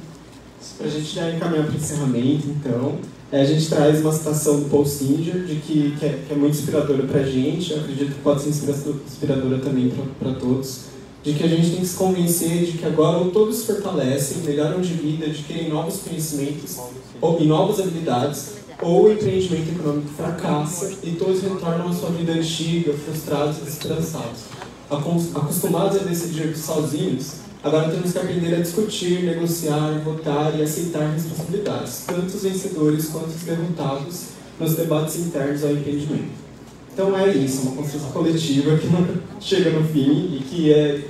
Para a gente já encaminhar para o encerramento, então, a gente traz uma citação do Paul Singer, que é muito inspiradora para a gente, eu acredito que pode ser inspiradora também para todos, de que a gente tem que se convencer de que agora ou todos se fortalecem, melhoram de vida, adquirem novos conhecimentos e novas habilidades, ou o empreendimento econômico fracassa e todos retornam à sua vida antiga, frustrados e desesperançados. Acostumados a decidir sozinhos, agora temos que aprender a discutir, negociar, votar e aceitar responsabilidades, tanto os vencedores quanto os derrotados, nos debates internos ao empreendimento. Então é isso, uma construção coletiva que não chega no fim e que é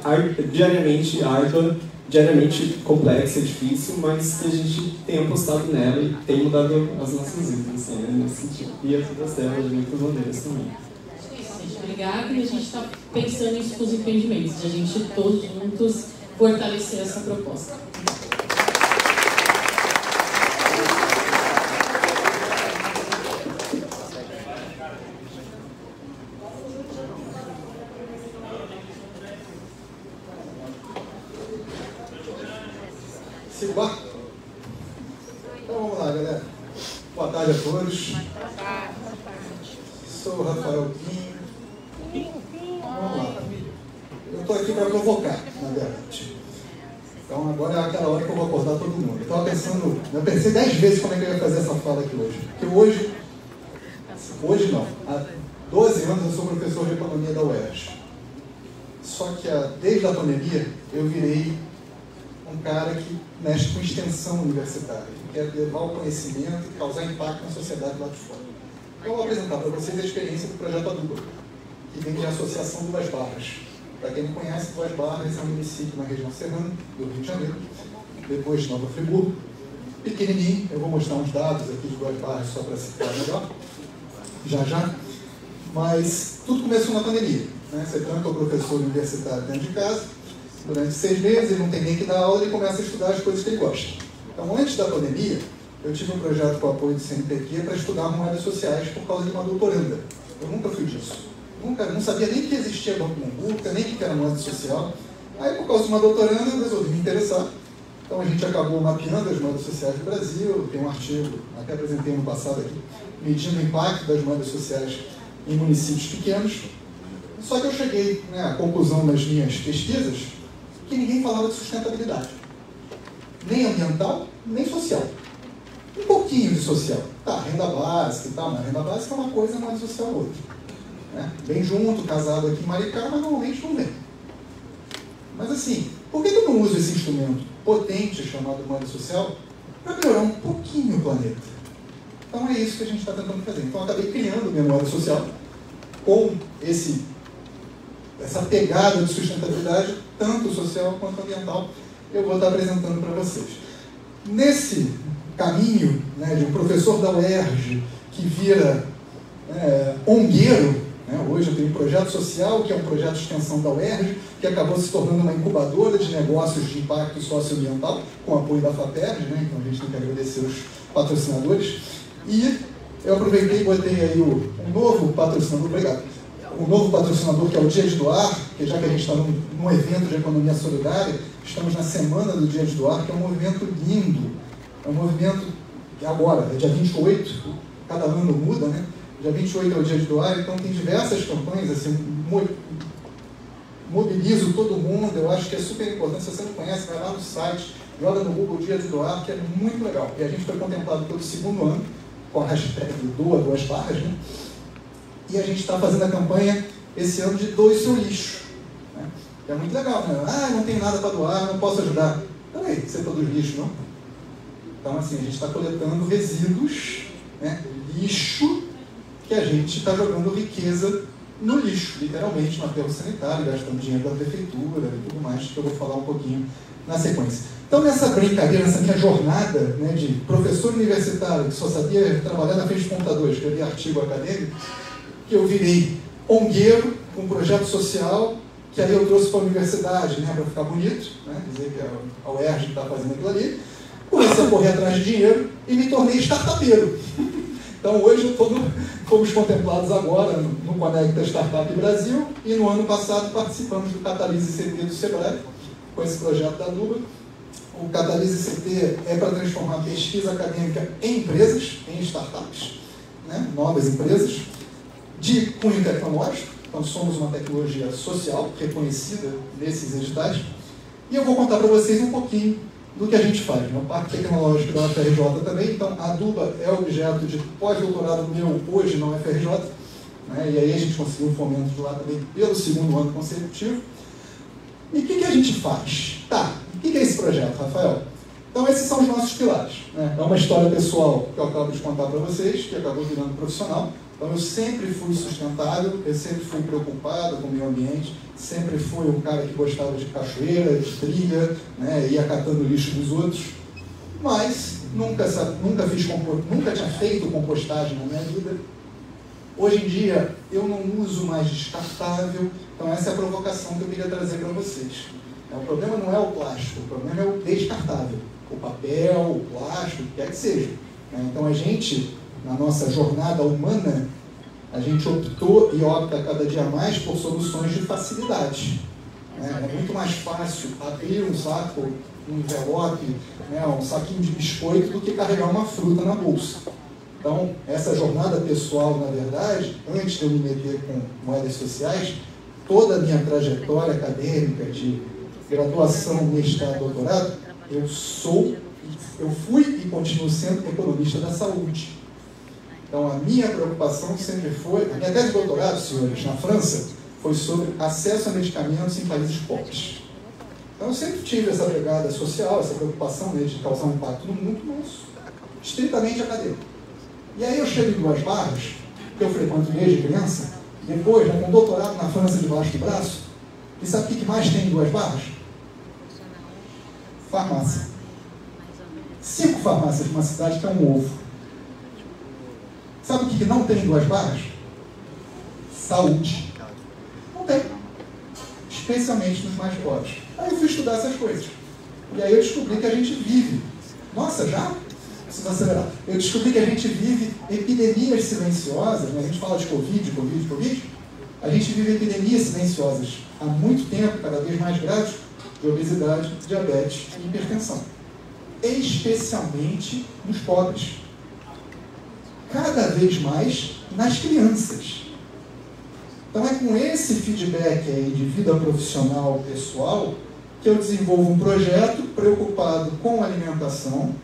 diariamente árdua, diariamente complexa, difícil, mas que a gente tem apostado nela e tem mudado as nossas vidas, assim, né, nesse sentido. E as vidas delas de muitas maneiras também. Obrigada, e a gente está pensando nisso com os empreendimentos, de a gente todos juntos fortalecer essa proposta. Então vamos lá, galera. Boa tarde a todos. Sou o Rafael Pinho. Vamos lá. Eu estou aqui para provocar, na verdade. Então agora é aquela hora que eu vou acordar todo mundo. Eu pensei 10 vezes como é que eu ia fazer essa fala aqui hoje. Porque hoje não. Há 12 anos eu sou professor de economia da UERJ. Só que desde a pandemia eu virei um cara que mexe com extensão universitária, que quer levar o conhecimento e causar impacto na sociedade lá de fora. Então, eu vou apresentar para vocês a experiência do Projeto Aduba, que vem de Associação Duas Barras. Para quem não conhece, Duas Barras é um município na região serrana do Rio de Janeiro, depois de Nova Friburgo, pequenininho. Eu vou mostrar uns dados aqui de Duas Barras só para citar melhor, já. Mas tudo começou na pandemia, né? Você tranca o professor universitário dentro de casa, durante 6 meses, ele não tem nem que dar aula, ele começa a estudar as coisas que ele gosta. Então, antes da pandemia, eu tive um projeto com apoio do CNPq para estudar moedas sociais por causa de uma doutoranda. Eu nunca fui disso. Não sabia nem que existia Banco Mombuca, nem que era moeda social. Aí, por causa de uma doutoranda, eu resolvi me interessar. Então, a gente acabou mapeando as moedas sociais do Brasil. Tem um artigo, até apresentei no passado aqui, medindo o impacto das moedas sociais em municípios pequenos. Só que eu cheguei à conclusão nas minhas pesquisas que ninguém falava de sustentabilidade. Nem ambiental, nem social. Um pouquinho de social. Tá, renda básica e tal, mas renda básica é uma coisa, moeda social é outra. Né? Vem junto, casado aqui em Maricá, mas normalmente não vem. Mas assim, por que eu não uso esse instrumento potente chamado moeda social para melhorar um pouquinho o planeta? Então é isso que a gente está tentando fazer. Então eu acabei criando minha moeda social com essa pegada de sustentabilidade, tanto social quanto ambiental, eu vou estar apresentando para vocês. Nesse caminho, né, de um professor da UERJ que vira ongueiro, né, hoje eu tenho um projeto social, que é um projeto de extensão da UERJ, que acabou se tornando uma incubadora de negócios de impacto socioambiental, com apoio da FAPERJ, né, então a gente tem que agradecer os patrocinadores. E eu aproveitei e botei aí um novo patrocinador, obrigado, um novo patrocinador, que é o Dia de Doar, que já que a gente está num evento de economia solidária, estamos na semana do Dia de Doar, que é um movimento lindo, é um movimento que agora, é dia 28, cada ano muda, né? Dia 28 é o Dia de Doar, então tem diversas campanhas, assim, mobilizo todo mundo, eu acho que é super importante. Se você não conhece, vai lá no site, joga no Google Dia de Doar, que é muito legal. E a gente foi contemplado pelo segundo ano, com a hashtag Doa 2 barras, né? E a gente está fazendo a campanha esse ano de doe seu lixo. Né? É muito legal, né? Ah, não tenho nada para doar, não posso ajudar. Peraí, você produz lixo, não? Então, assim, a gente está coletando resíduos, né? Lixo, que a gente está jogando riqueza no lixo, literalmente, no aterro sanitário, gastando dinheiro da prefeitura e tudo mais, que eu vou falar um pouquinho na sequência. Então, nessa brincadeira, nessa minha jornada, né, de professor universitário, que só sabia trabalhar na frente de computador, escrever artigo acadêmico, que eu virei ongueiro, com um projeto social, que aí eu trouxe para a universidade, né, para ficar bonito, né, dizer que a UERJ está fazendo aquilo ali. Comecei a correr atrás de dinheiro e me tornei startupeiro. Então, hoje fomos contemplados agora no Conecta Startup Brasil e no ano passado participamos do Catalise CT do Sebrae, com esse projeto da Duba. O Catalise CT é para transformar a pesquisa acadêmica em empresas, em startups, né, novas empresas, de cunho tecnológico. Então, somos uma tecnologia social reconhecida nesses editais. E eu vou contar para vocês um pouquinho do que a gente faz, né? O Parque Tecnológico da UFRJ também. Então, a Duba é objeto de pós-doutorado meu hoje na UFRJ, né? E aí a gente conseguiu um fomento de lá também pelo segundo ano consecutivo. E o que a gente faz? Tá, o que é esse projeto, Rafael? Então, esses são os nossos pilares, né? É uma história pessoal que eu acabo de contar para vocês, que acabou virando profissional. Então, eu sempre fui sustentável, eu sempre fui preocupado com o meio ambiente, sempre fui um cara que gostava de cachoeira, de trilha, né, ia catando lixo dos outros, mas nunca tinha feito compostagem na minha vida. Hoje em dia, eu não uso mais descartável, então essa é a provocação que eu queria trazer para vocês. O problema não é o plástico, o problema é o descartável, o papel, o plástico, o que quer que seja. Então, a gente, na nossa jornada humana, a gente optou e opta cada dia mais por soluções de facilidade. É muito mais fácil abrir um saco, um envelope, né, um saquinho de biscoito, do que carregar uma fruta na bolsa. Então, essa jornada pessoal, na verdade, antes de eu me meter com moedas sociais, toda a minha trajetória acadêmica de graduação, mestrado, doutorado, eu fui e continuo sendo economista da saúde. Então, a minha preocupação sempre foi... A minha tese de doutorado, senhores, na França, foi sobre acesso a medicamentos em países pobres. Então, eu sempre tive essa pegada social, essa preocupação, né, de causar um impacto no mundo, mas estritamente acadêmico. E aí eu chego em Duas Barras, que eu frequento desde criança, depois, já com doutorado na França debaixo do braço, e sabe o que mais tem em Duas Barras? Farmácia. 5 farmácias numa cidade que é um ovo. Sabe o que não tem em Duas Barras? Saúde. Não tem. Especialmente nos mais pobres. Aí eu fui estudar essas coisas. E aí eu descobri que a gente vive... Nossa, já? Preciso acelerar. Eu descobri que a gente vive epidemias silenciosas, né? A gente fala de Covid. A gente vive epidemias silenciosas há muito tempo, cada vez mais graves, de obesidade, diabetes e hipertensão. Especialmente nos pobres. Cada vez mais nas crianças. Então é com esse feedback aí de vida profissional, pessoal, que eu desenvolvo um projeto preocupado com alimentação,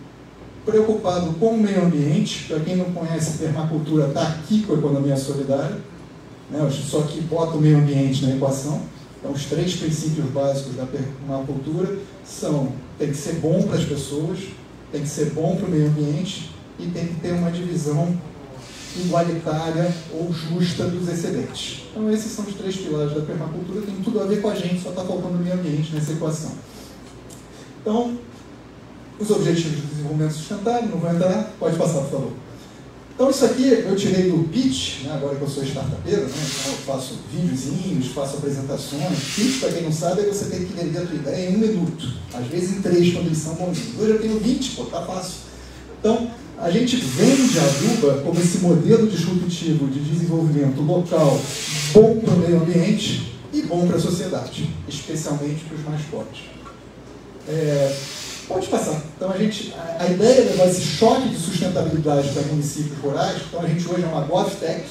preocupado com o meio ambiente. Para quem não conhece, permacultura está aqui com a economia solidária, né? Eu só que bota o meio ambiente na equação. Então, os 3 princípios básicos da permacultura são: tem que ser bom para as pessoas, tem que ser bom para o meio ambiente e tem que ter uma divisão igualitária ou justa dos excedentes. Então esses são os 3 pilares da permacultura, tem tudo a ver com a gente, só está faltando o meio ambiente nessa equação. Então, os objetivos de desenvolvimento sustentável, não vou entrar, pode passar, por favor. Então isso aqui eu tirei do pitch, né, agora que eu sou startupeiro, né, então eu faço videozinhos, faço apresentações. Pitch, para quem não sabe, é você tem que vender a tua ideia em 1 minuto, às vezes em 3, quando eles são bonzinhos. Hoje eu tenho 20, pô, tá fácil. Então, a gente vende a aduba como esse modelo disruptivo de desenvolvimento local, bom para o meio ambiente e bom para a sociedade, especialmente para os mais pobres. Pode passar. Então, a ideia é levar esse choque de sustentabilidade para municípios rurais. Então, a gente hoje é uma GovTech,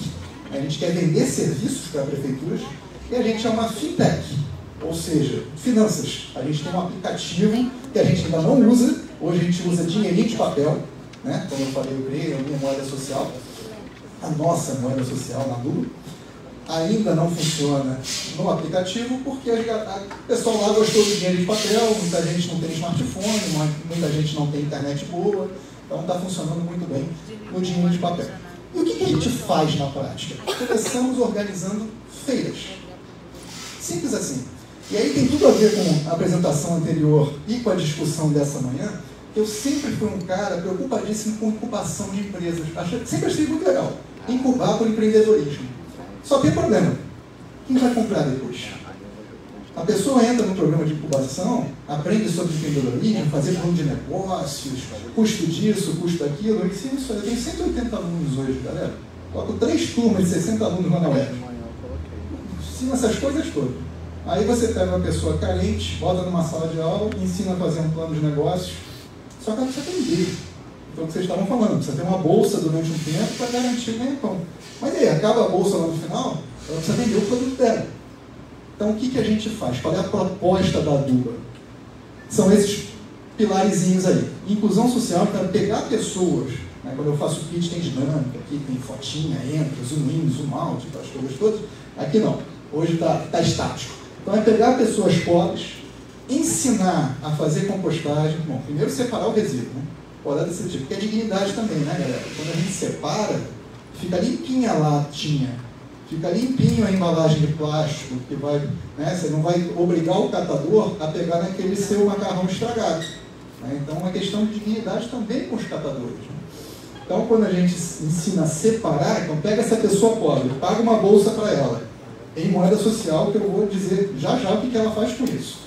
a gente quer vender serviços para prefeituras, e a gente é uma FinTech, ou seja, finanças. A gente tem um aplicativo que a gente ainda não usa, hoje a gente usa dinheirinho de papel, né? Como eu falei, eu criei a minha moeda social, a nossa moeda social na Lula. Ainda não funciona no aplicativo porque o pessoal lá gostou do dinheiro de papel, muita gente não tem smartphone, muita gente não tem internet boa, então está funcionando muito bem no dinheiro de papel. E o que a gente faz na prática? Começamos organizando feiras. Simples assim. E aí tem tudo a ver com a apresentação anterior e com a discussão dessa manhã. Eu sempre fui um cara preocupadíssimo com incubação de empresas. Sempre achei muito legal. Incubar por empreendedorismo. Só tem problema. Quem vai comprar depois? A pessoa entra no programa de incubação, aprende sobre empreendedorismo, fazer plano de negócios, custo disso, custo daquilo. Eu ensino isso. Eu tenho 180 alunos hoje, galera. Coloco 3 turmas de 60 alunos lá na web. Ensino essas coisas todas. Aí você pega uma pessoa carente, bota numa sala de aula, ensina a fazer um plano de negócios. Só que ela precisa aprender. Então, o que vocês estavam falando, precisa ter uma bolsa durante um tempo para garantir o ganha-pão. Mas aí, acaba a bolsa lá no final, ela precisa vender o produto dela. Então, o que a gente faz? Qual é a proposta da aduba? São esses pilarzinhos aí. Inclusão social, para pegar pessoas, né? Quando eu faço pitch, tem dinâmica, aqui tem fotinha, entra, zoom in, zoom out, as coisas todas. Aqui não, hoje está estático. Então, é pegar pessoas pobres, ensinar a fazer compostagem. Bom, primeiro separar o resíduo, né? Pode desse tipo, porque é dignidade também, né, galera? Quando a gente separa, fica limpinha a latinha, fica limpinho a embalagem de plástico, que vai, né, você não vai obrigar o catador a pegar naquele seu macarrão estragado. Né? Então, é uma questão de dignidade também com os catadores. Né? Então, quando a gente ensina a separar, então pega essa pessoa pobre, paga uma bolsa para ela, em moeda social, que eu vou dizer já já o que ela faz com isso.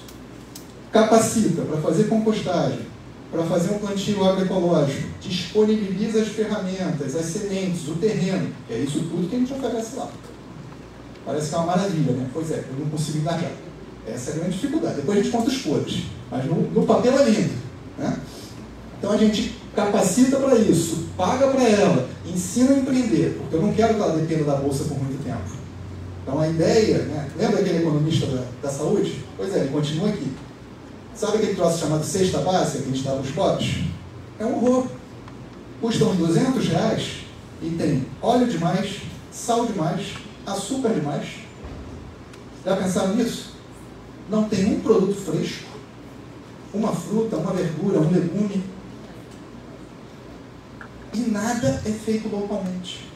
Capacita para fazer compostagem, para fazer um plantio agroecológico, disponibiliza as ferramentas, as sementes, o terreno, que é isso tudo que a gente oferece lá. Parece que é uma maravilha, né? Pois é, eu não consigo engajar. Essa é a grande dificuldade. Depois a gente conta os podres, mas no papel é lindo. Né? Então a gente capacita para isso, paga para ela, ensina a empreender, porque eu não quero que ela dependa da bolsa por muito tempo. Então a ideia, né? Lembra aquele economista da saúde? Pois é, ele continua aqui. Sabe aquele troço chamado cesta básica que a gente dá para os pobres? É um horror. Custa uns R$200 e tem óleo demais, sal demais, açúcar demais. Já pensaram nisso? Não tem um produto fresco, uma fruta, uma verdura, um legume. E nada é feito localmente.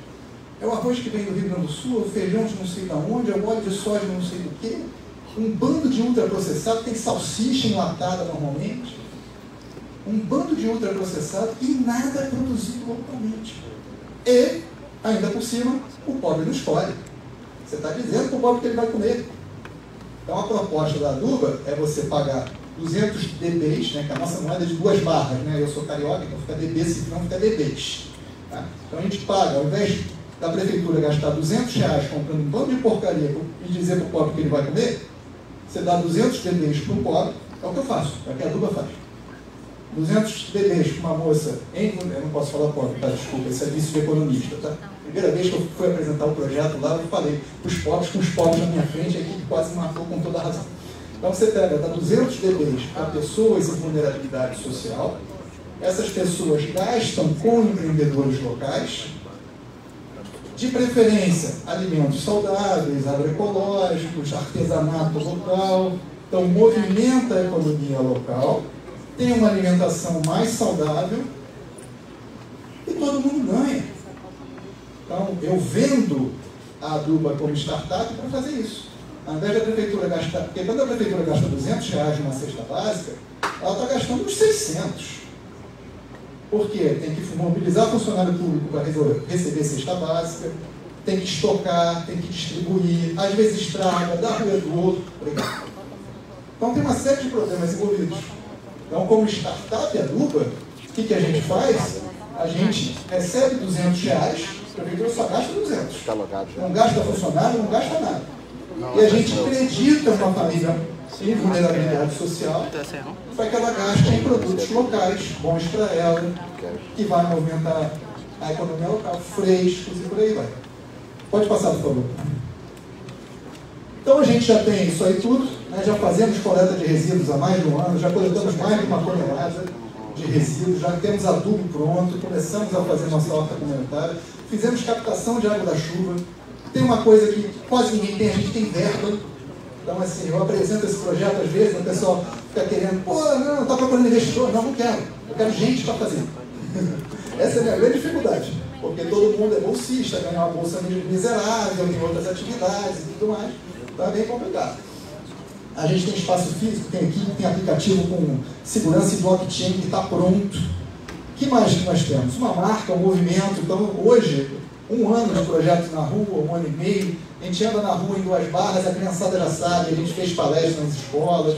É o arroz que vem do Rio Grande do Sul, o feijão de não sei de onde, é o óleo de soja de não sei do quê. Um bando de ultraprocessado, tem salsicha enlatada normalmente. Um bando de ultraprocessado e nada é produzido localmente. E, ainda por cima, o pobre não escolhe. Você está dizendo para o pobre que ele vai comer. Então a proposta da aduba é você pagar 200 dBs, né, que é a nossa moeda de 2 barras, né? Eu sou carioca, então fica dB, se não fica dBs. Tá? Então a gente paga, ao invés da prefeitura gastar R$200 comprando um bando de porcaria e dizer para o pobre que ele vai comer, você dá 200 dBs para o pobre, é o que eu faço, é o que a aduba faz. 200 dBs para uma moça, eu não posso falar pobre, tá? Desculpa, esse é vice de economista, tá? Primeira vez que eu fui apresentar o projeto lá, eu falei, os pobres com os pobres na minha frente, a equipe quase matou com toda a razão. Então você pega, dá 200 dBs para pessoas em vulnerabilidade social, essas pessoas gastam com empreendedores locais, de preferência, alimentos saudáveis, agroecológicos, artesanato local, então movimenta a economia local, tem uma alimentação mais saudável e todo mundo ganha. Então, eu vendo a Aduba como startup para fazer isso. Ao invés da prefeitura gastar... Porque quando a prefeitura gasta R$200 numa cesta básica, ela está gastando uns 600. Por quê? Tem que mobilizar funcionário público para receber cesta básica, tem que estocar, tem que distribuir, às vezes estraga, dá ruim do outro. Obrigado. Então tem uma série de problemas envolvidos. Então, como startup Aduba, o que a gente faz? A gente recebe R$200, a prefeitura só gasta 200. Não gasta funcionário, não gasta nada. E a gente acredita numa família em vulnerabilidade social para que ela gaste em produtos locais, bons para ela, que vai movimentar a economia local, frescos e por aí vai. Pode passar, por favor. Então a gente já tem isso aí tudo, né? Já fazemos coleta de resíduos há mais de um ano, já coletamos mais de 1 tonelada de resíduos, já temos adubo pronto, começamos a fazer nossa horta comunitária, fizemos captação de água da chuva. Tem uma coisa que quase ninguém tem, a gente tem verba. Então, assim, eu apresento esse projeto às vezes, o pessoal fica querendo, pô, não, está procurando investidor. Não, não quero. Eu quero gente para fazer. Essa é a minha grande dificuldade. Porque todo mundo é bolsista, ganha uma bolsa miserável, tem outras atividades e tudo mais. Então é bem complicado. A gente tem espaço físico, tem equipe, tem aplicativo com segurança e blockchain que está pronto. O que mais que nós temos? Uma marca, um movimento. Então, hoje, 1 ano de projeto na rua, 1 ano e meio, a gente anda na rua em 2 barras, a criançada já sabe, a gente fez palestras nas escolas,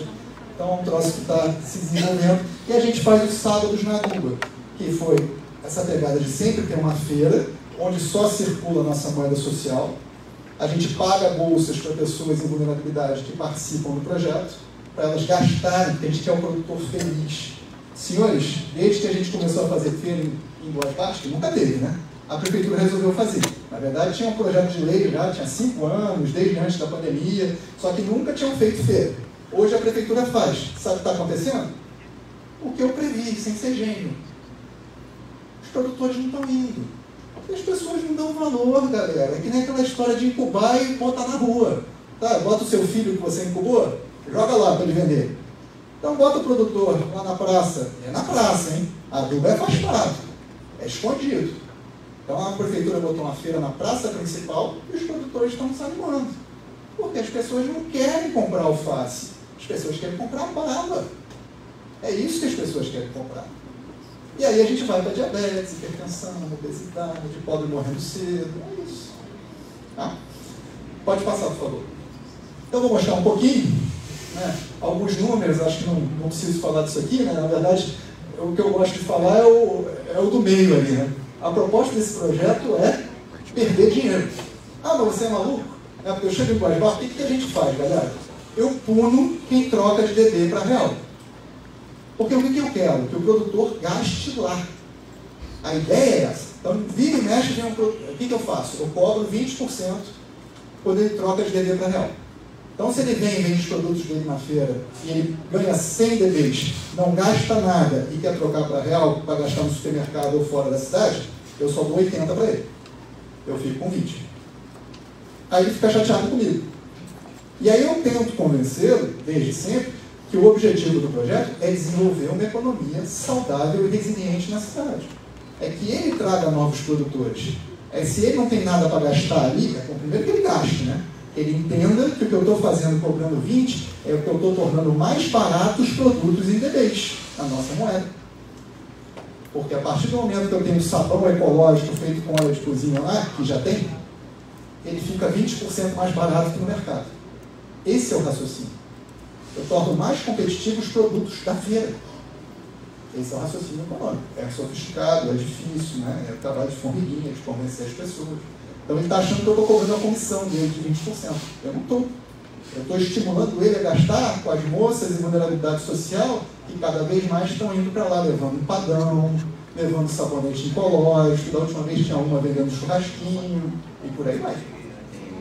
então é um troço que está se desenvolvendo. E a gente faz os sábados na Aduba, que foi essa pegada de sempre ter uma feira, onde só circula a nossa moeda social. A gente paga bolsas para pessoas em vulnerabilidade que participam do projeto, para elas gastarem, porque a gente quer um produtor feliz. Senhores, desde que a gente começou a fazer feira em Boas Partes, que nunca teve, né? A prefeitura resolveu fazer. Na verdade, tinha um projeto de lei já, tinha 5 anos, desde antes da pandemia, só que nunca tinham feito feira. Hoje a prefeitura faz. Sabe o que está acontecendo? O que eu previ, sem ser gênio. Os produtores não estão indo. As pessoas não dão valor, galera. É que nem aquela história de incubar e botar na rua. Tá? Bota o seu filho que você incubou, joga lá para ele vender. Então bota o produtor lá na praça. É na praça, hein? A Aduba é afastado. É escondido. Então a prefeitura botou uma feira na praça principal e os produtores estão desanimando. Porque as pessoas não querem comprar alface. As pessoas querem comprar bala. É isso que as pessoas querem comprar. E aí a gente vai para diabetes, hipertensão, obesidade, pobre morrendo cedo. É isso. Tá? Pode passar, por favor. Então eu vou mostrar um pouquinho, né, alguns números, acho que não preciso falar disso aqui, né? Na verdade, o que eu gosto de falar é o do meio ali, né? A proposta desse projeto é perder dinheiro. Ah, mas você é maluco? É porque eu chego em Guajibá, o que a gente faz, galera? Eu puno quem troca de DD para real. Porque o que eu quero? Que o produtor gaste lá. A ideia é essa. Então, vira e mexe, vem um produtor. O que eu faço? Eu cobro 20% quando ele troca de DD para real. Então, se ele vem e vende os produtos dele na feira e ele ganha 100 DDs, não gasta nada e quer trocar para real, para gastar no supermercado ou fora da cidade, eu só dou 80 para ele. Eu fico com 20. Aí ele fica chateado comigo. E aí eu tento convencê-lo, desde sempre, que o objetivo do projeto é desenvolver uma economia saudável e resiliente na cidade. É que ele traga novos produtores. Se ele não tem nada para gastar ali, primeiro que ele gaste, né? Ele entenda que o que eu estou fazendo cobrando 20 é o que eu estou tornando mais barato os produtos em DDs, a nossa moeda. Porque a partir do momento que eu tenho sabão ecológico feito com óleo de cozinha lá, que já tem, ele fica 20% mais barato que no mercado. Esse é o raciocínio. Eu torno mais competitivos os produtos da feira. Esse é o raciocínio econômico. É sofisticado, é difícil, né? É trabalho de formiguinha, de convencer as pessoas. Então ele está achando que eu estou cobrando a comissão dele de 20%. Eu não estou. Eu estou estimulando ele a gastar com as moças em vulnerabilidade social que cada vez mais estão indo para lá, levando empadão, levando sabonete ecológico. Da última vez tinha uma vendendo churrasquinho e por aí vai.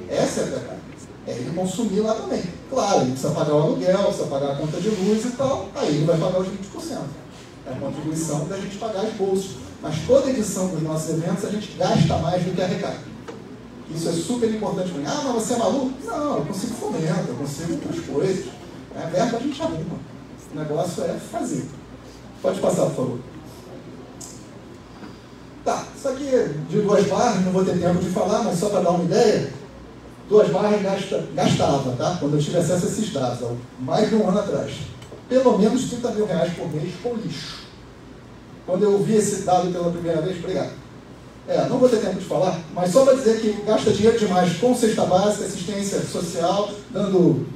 Essa é a verdade. É ele consumir lá também. Claro, ele precisa pagar o aluguel, precisa pagar a conta de luz e tal, aí ele vai pagar os 20%. É a contribuição da gente pagar as bolsas. Mas toda edição dos nossos eventos a gente gasta mais do que arrecada. Isso é super importante para mim. Ah, mas você é maluco? Não, eu consigo fomento, eu consigo outras coisas. A verba a gente arruma. O negócio é fazer. Pode passar, por favor. Tá. Isso aqui de 2 barras, não vou ter tempo de falar, mas só para dar uma ideia, 2 barras gastava, tá? Quando eu tive acesso a esses dados, há mais de um ano atrás, pelo menos 30 mil reais por mês com lixo. Quando eu vi esse dado pela primeira vez, obrigado. Não vou ter tempo de falar, mas só para dizer que gasta dinheiro demais com cesta básica, assistência social, dando,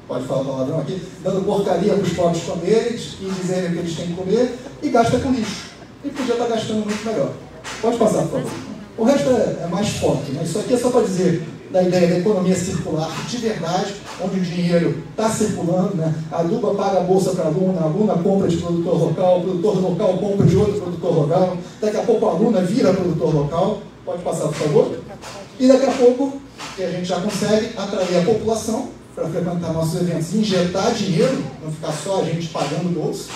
pode falar palavrão aqui, dando porcaria para os pobres comerem e dizerem que eles têm que comer, e gasta com lixo. E podia estar gastando muito melhor. Pode passar, por favor. O resto é mais foto, né? Isso aqui é só para dizer da ideia da economia circular de verdade, onde o dinheiro está circulando, né? A Aduba paga a bolsa para a aluna compra de produtor local, o produtor local compra de outro produtor local, daqui a pouco a aluna vira produtor local. Pode passar, por favor. E daqui a pouco, que a gente já consegue atrair a população para frequentar nossos eventos, injetar dinheiro, não ficar só a gente pagando bolsa,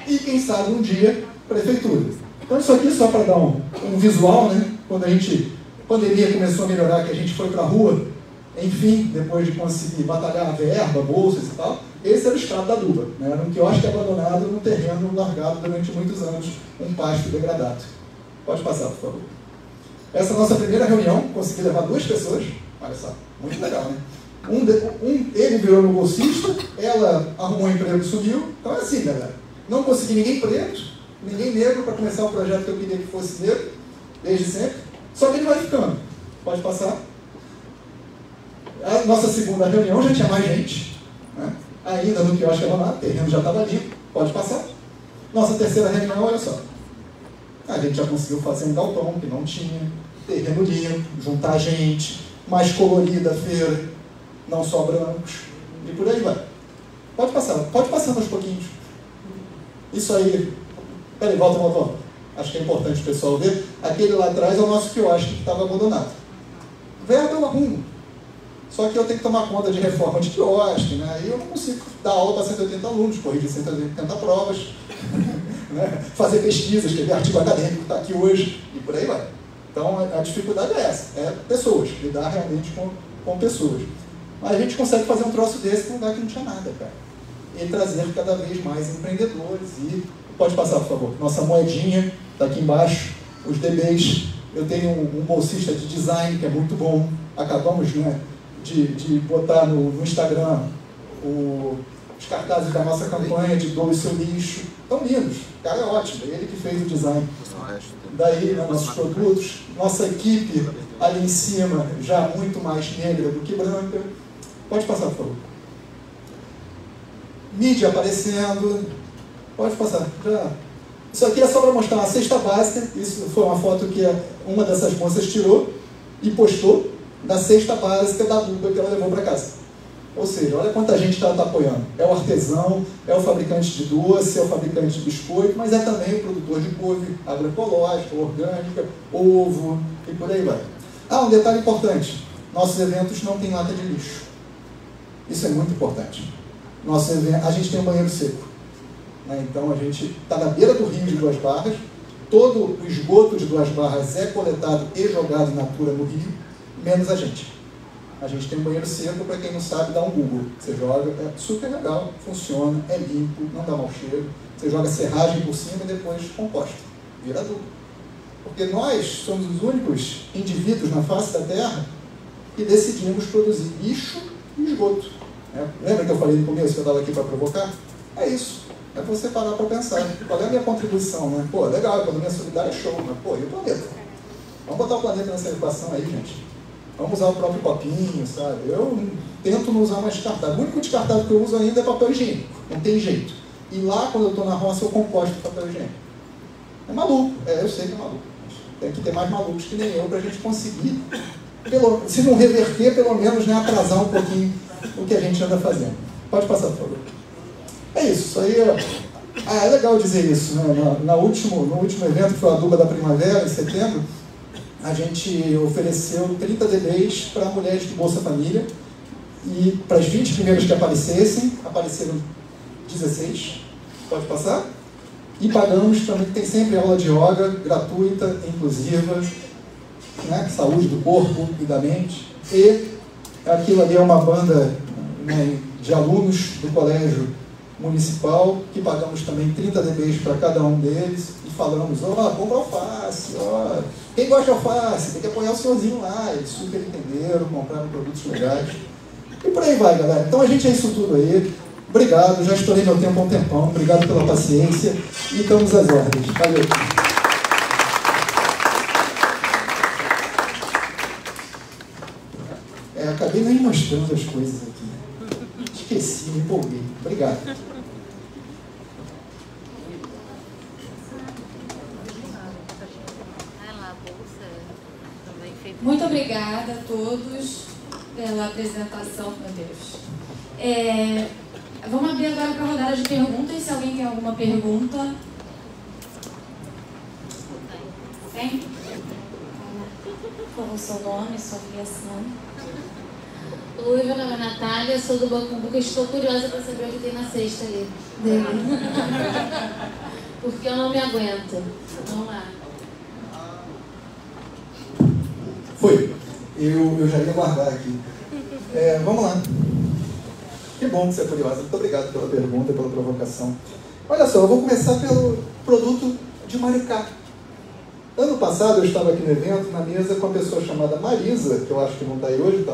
e quem sabe um dia, prefeitura. Então isso aqui só para dar um visual, né? Quando a pandemia começou a melhorar, que a gente foi para a rua, enfim, depois de conseguir batalhar a verba, bolsas e tal, esse era o estado da Aduba, né? Era um quiosque abandonado num terreno largado durante muitos anos, um pasto degradado. Pode passar, por favor. Essa é a nossa primeira reunião, consegui levar 2 pessoas, olha só, muito legal, né? Ele virou meu bolsista, ela arrumou um emprego e subiu, então é assim, galera. Não consegui ninguém preto, ninguém negro para começar o projeto que eu queria que fosse negro, desde sempre, só que ele vai ficando. Pode passar. A nossa segunda reunião já tinha mais gente, né? Ainda no quiosque abandonado, o terreno já estava limpo, pode passar. Nossa terceira reunião, olha só. A gente já conseguiu fazer um galpão que não tinha, terreno limpo, juntar gente, mais colorida a feira, não só brancos, e por aí vai. Pode passar aos pouquinhos. Isso aí, peraí, volta. Acho que é importante o pessoal ver. Aquele lá atrás é o nosso quiosque que estava abandonado. Verba eu arrumo. Só que eu tenho que tomar conta de reforma de quiosque, né? E eu não consigo dar aula para 180 alunos, corrigir 180 provas, né? Fazer pesquisas, escrever artigo acadêmico, está aqui hoje, e por aí vai. Então a dificuldade é essa, é pessoas, lidar realmente com pessoas. Mas a gente consegue fazer um troço desse num lugar que não tinha nada, cara. E trazer cada vez mais empreendedores. E pode passar, por favor. Nossa moedinha está aqui embaixo, os DBs. Eu tenho um bolsista de design que é muito bom. Acabamos, né, de botar no Instagram os cartazes da nossa campanha de doe seu lixo. Estão lindos. O cara é ótimo, é ele que fez o design. Daí, né, nossos produtos. Nossa equipe ali em cima já muito mais negra do que branca. Pode passar, por favor. Mídia aparecendo. Pode passar. Já. Isso aqui é só para mostrar uma cesta básica. Isso foi uma foto que uma dessas moças tirou e postou da cesta básica da Aduba que ela levou para casa. Ou seja, olha quanta gente ela está apoiando. É o artesão, é o fabricante de doce, é o fabricante de biscoito, mas é também o produtor de couve agroecológica, orgânica, ovo e por aí vai. Um detalhe importante. Nossos eventos não tem lata de lixo. Isso é muito importante. A gente tem um banheiro seco, né? Então a gente está na beira do rio de Duas Barras, todo o esgoto de Duas Barras é coletado e jogado in natura no rio, menos a gente. A gente tem um banheiro seco, para quem não sabe, dá um Google. Você joga, é super legal, funciona, é limpo, não dá mau cheiro. Você joga serragem por cima e depois composta, vira adubo. Porque nós somos os únicos indivíduos na face da Terra que decidimos produzir lixo e esgoto. Lembra que eu falei no começo que eu estava aqui para provocar? É isso. É você parar para pensar. Qual é a minha contribuição, né? Pô, legal, a economia solidária é show, mas pô, e o planeta? Vamos botar o planeta nessa equação aí, gente. Vamos usar o próprio copinho, sabe? Eu tento não usar mais descartável. O único descartável que eu uso ainda é papel higiênico. Não tem jeito. E lá, quando eu estou na roça, eu composto o papel higiênico. É maluco. Eu sei que é maluco. Tem que ter mais malucos que nem eu para a gente conseguir, se não reverter, pelo menos, né, atrasar um pouquinho o que a gente anda fazendo. Pode passar, por favor. É isso. Isso aí é legal dizer isso, né? No último evento, que foi a Aduba da Primavera, em setembro, a gente ofereceu 30 DBs para mulheres do Bolsa Família, e para as 20 primeiras que apareceram 16. Pode passar? E pagamos também, tem sempre aula de yoga, gratuita, inclusiva, né? Saúde do corpo e da mente. E aquilo ali é uma banda, né, de alunos do colégio municipal, que pagamos também 30 DBs para cada um deles, e falamos, compra alface, quem gosta de alface, tem que apoiar o senhorzinho lá, eles super entenderam, compraram produtos legais. E por aí vai, galera. Então a gente é isso tudo aí. Obrigado, já estourei meu tempo há um tempão. Obrigado pela paciência e estamos às ordens. Valeu. Acabei nem mostrando as coisas aqui. Esqueci, me empolguei. Obrigado. Muito obrigada a todos pela apresentação, meu Deus. Vamos abrir agora para a rodada de perguntas. Se alguém tem alguma pergunta. Tem? Qual é o seu nome, sua filiação? Oi, meu nome é Natália, sou do Banco Buca e estou curiosa para saber o que tem na cesta ali dele. Porque eu não me aguento. Vamos lá. Foi. Eu já ia guardar aqui. Vamos lá. Que bom que você é curiosa. Muito obrigado pela pergunta, pela provocação. Olha só, eu vou começar pelo produto de Maricá. Ano passado eu estava aqui no evento, na mesa, com uma pessoa chamada Marisa, que eu acho que não está aí hoje, está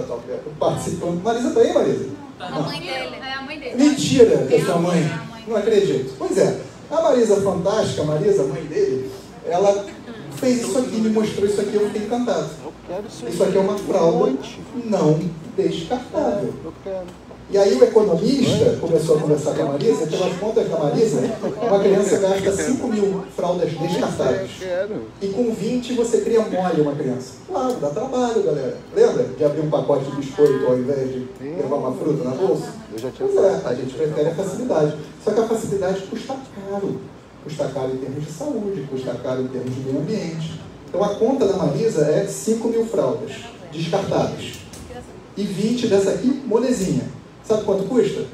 participando. Marisa está aí, Marisa? A mãe dele. É a mãe dele. Mentira, que é sua mãe. Não acredito. Pois é, a Marisa fantástica, a Marisa, mãe dele, ela fez isso aqui, me mostrou isso aqui, eu fiquei encantado. Isso aqui é uma fralda não descartável. E aí o economista começou a conversar com a Marisa, pelas contas da Marisa, uma criança gasta 5.000 fraldas descartáveis. E com 20 você cria mole uma criança. Claro, dá trabalho, galera. Lembra de abrir um pacote de biscoito ao invés de levar uma fruta na bolsa? Pois é, a gente prefere a facilidade. Só que a facilidade custa caro. Custa caro em termos de saúde, custa caro em termos de meio ambiente. Então a conta da Marisa é 5.000 fraldas descartáveis. E 20 dessa aqui, molezinha. Sabe quanto custa?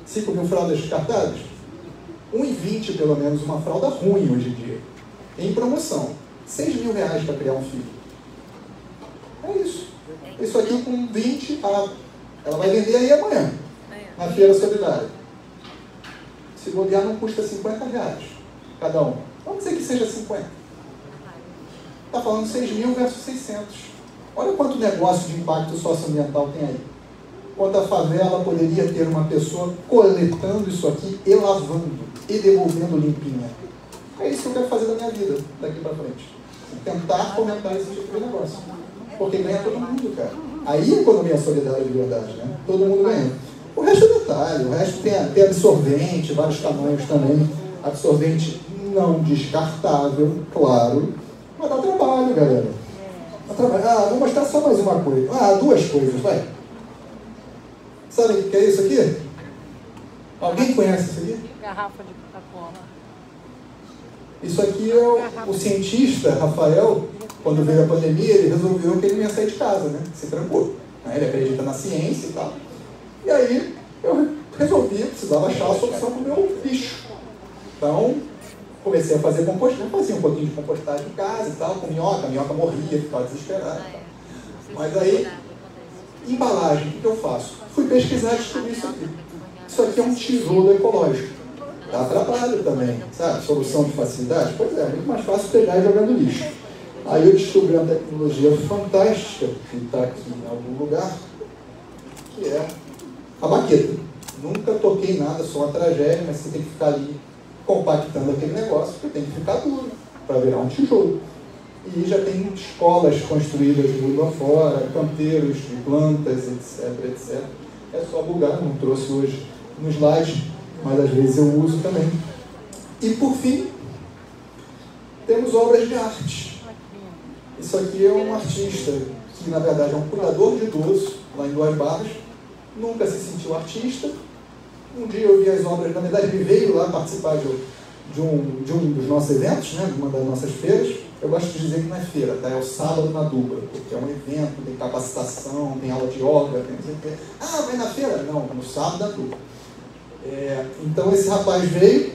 5.000 fraldas descartáveis? 1,20 pelo menos uma fralda ruim hoje em dia. Em promoção. R$6.000 para criar um filho. É isso. Isso aqui com 20, ela vai vender aí amanhã. Na feira solidária. Se bobear não custa R$50 cada um. Vamos dizer que seja 50. Está falando 6.000 versus 600. Olha quanto negócio de impacto socioambiental tem aí. Quanto a favela poderia ter uma pessoa coletando isso aqui e lavando e devolvendo limpinha. É isso que eu quero fazer da minha vida daqui para frente. Tentar fomentar esse tipo de negócio. Porque ganha todo mundo, cara. Aí a economia é solidária de verdade, né? Todo mundo ganha. O resto é detalhe, o resto tem absorvente, vários tamanhos também. Absorvente não descartável, claro. Mas dá trabalho, galera. Dá trabalho. Vou mostrar só mais uma coisa. Duas coisas, vai. Sabe o que é isso aqui? Alguém conhece isso aqui? Garrafa de Coca-Cola. Isso aqui é o cientista Rafael, quando veio a pandemia, ele resolveu que ele não ia sair de casa, né? Se trancou. Ele acredita na ciência e tal. E aí eu resolvi, precisava achar a solução para o meu bicho. Então, comecei a fazer compostagem. Fazia um pouquinho de compostagem em casa e tal, com minhoca. A minhoca morria, ficava desesperada. Mas aí, embalagem, o que eu faço? Fui pesquisar e descobri isso aqui. Isso aqui é um tijolo ecológico. Dá trabalho também, sabe? Solução de facilidade? Pois é muito mais fácil pegar e jogar no lixo. Aí eu descobri uma tecnologia fantástica, que está aqui em algum lugar, que é a baqueta. Nunca toquei nada, sou uma tragédia, mas você tem que ficar ali compactando aquele negócio, porque tem que ficar duro para virar um tijolo. E já tem escolas construídas do mundo afora, canteiros de plantas, etc, etc. É só bugar, não trouxe hoje no slide, mas às vezes eu uso também. E por fim, temos obras de arte. Isso aqui é um artista que na verdade é um cuidador de idoso, lá em Duas Barras, nunca se sentiu artista. Um dia eu vi as obras, na verdade ele veio lá participar de um dos nossos eventos, né, de uma das nossas feiras. Eu gosto de dizer que não é feira, tá? É o sábado na Duba, porque é um evento, tem capacitação, tem aula de yoga, tem não sei o quê. Vai na feira? Não, no sábado na Duba. Então esse rapaz veio,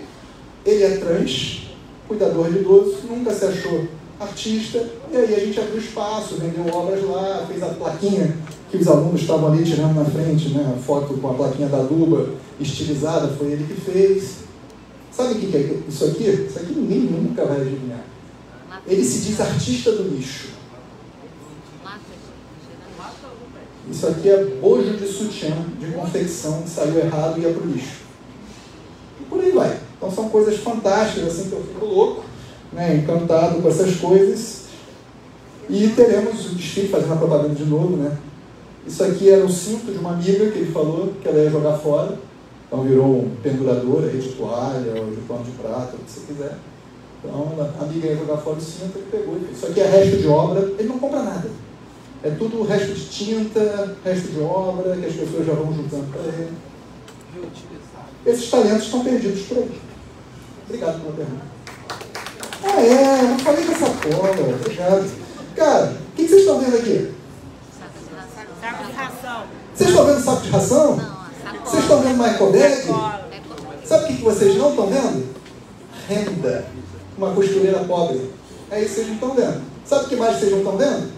ele é trans, cuidador de idosos, nunca se achou artista, e aí a gente abriu espaço, vendeu obras lá, fez a plaquinha que os alunos estavam ali tirando na frente, né? A foto com a plaquinha da Duba estilizada, foi ele que fez. Sabe o que é isso aqui? Isso aqui ninguém nunca vai adivinhar. Ele se diz artista do lixo. Isso aqui é bojo de sutiã, de confecção, que saiu errado e ia para o lixo. E por aí vai. Então são coisas fantásticas, assim, que eu fico louco, né, encantado com essas coisas. E teremos o desfile, fazendo a propaganda de novo, né? Isso aqui era o cinto de uma amiga que ele falou que ela ia jogar fora. Então virou um pendurador, rede de toalha, ou de pano de prata, o que você quiser. Então a amiga ia jogar fora o cinto, ele pegou. Isso aqui é resto de obra, ele não compra nada. É tudo resto de tinta, resto de obra, que as pessoas já vão juntando para ele. Esses talentos estão perdidos por aí. Obrigado pela pergunta. Eu não falei dessa cola. Obrigado. Cara, o que vocês estão vendo aqui? Saco de ração. Vocês estão vendo saco de ração? Vocês estão vendo Michael Bag? Sabe o que vocês não estão vendo? Renda. Uma costureira pobre. É isso que vocês não estão vendo. Sabe o que mais vocês não estão vendo?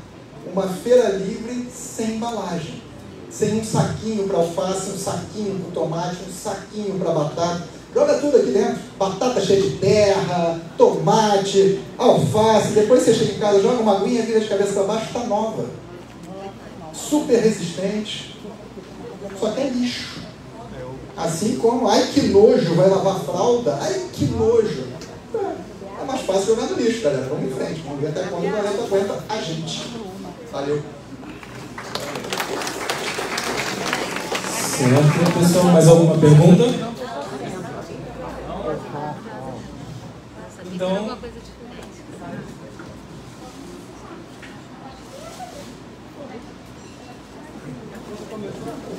Uma feira livre sem embalagem. Sem um saquinho para alface, um saquinho para tomate, um saquinho para batata. Joga tudo aqui dentro. Batata cheia de terra, tomate, alface. Depois você chega em casa, joga uma aguinha, vira de cabeça para baixo, está nova. Super resistente. Só que é lixo. Assim como, ai que nojo, vai lavar fralda. Ai que nojo. É mais fácil jogar no lixo, galera. Vamos em frente. Vamos ver até quando o planeta aguenta a gente. Valeu. Certo, pessoal, mais alguma pergunta? Então,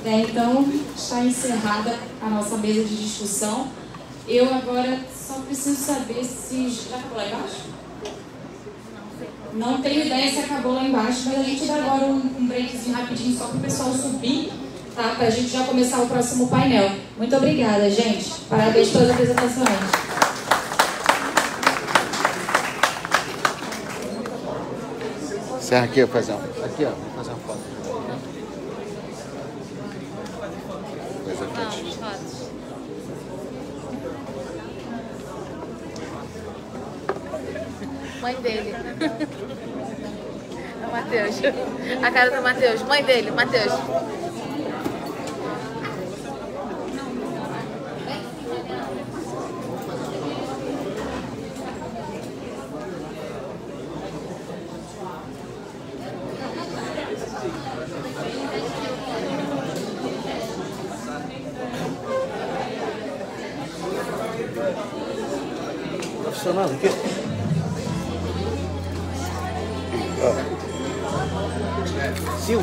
então está encerrada a nossa mesa de discussão. Eu agora só preciso saber se já acabou lá embaixo? Não tenho ideia se acabou lá embaixo, mas a gente dá agora um breakzinho rapidinho só para o pessoal subir, tá? Para a gente já começar o próximo painel. Muito obrigada, gente. Parabéns pelas apresentações. Serra aqui, fazer uma... Aqui, ó, vou fazer uma foto. Vamos, fotos. Mãe dele. É o Matheus. A cara do Matheus. Mãe dele, Matheus. Tá funcionando aqui? Sil?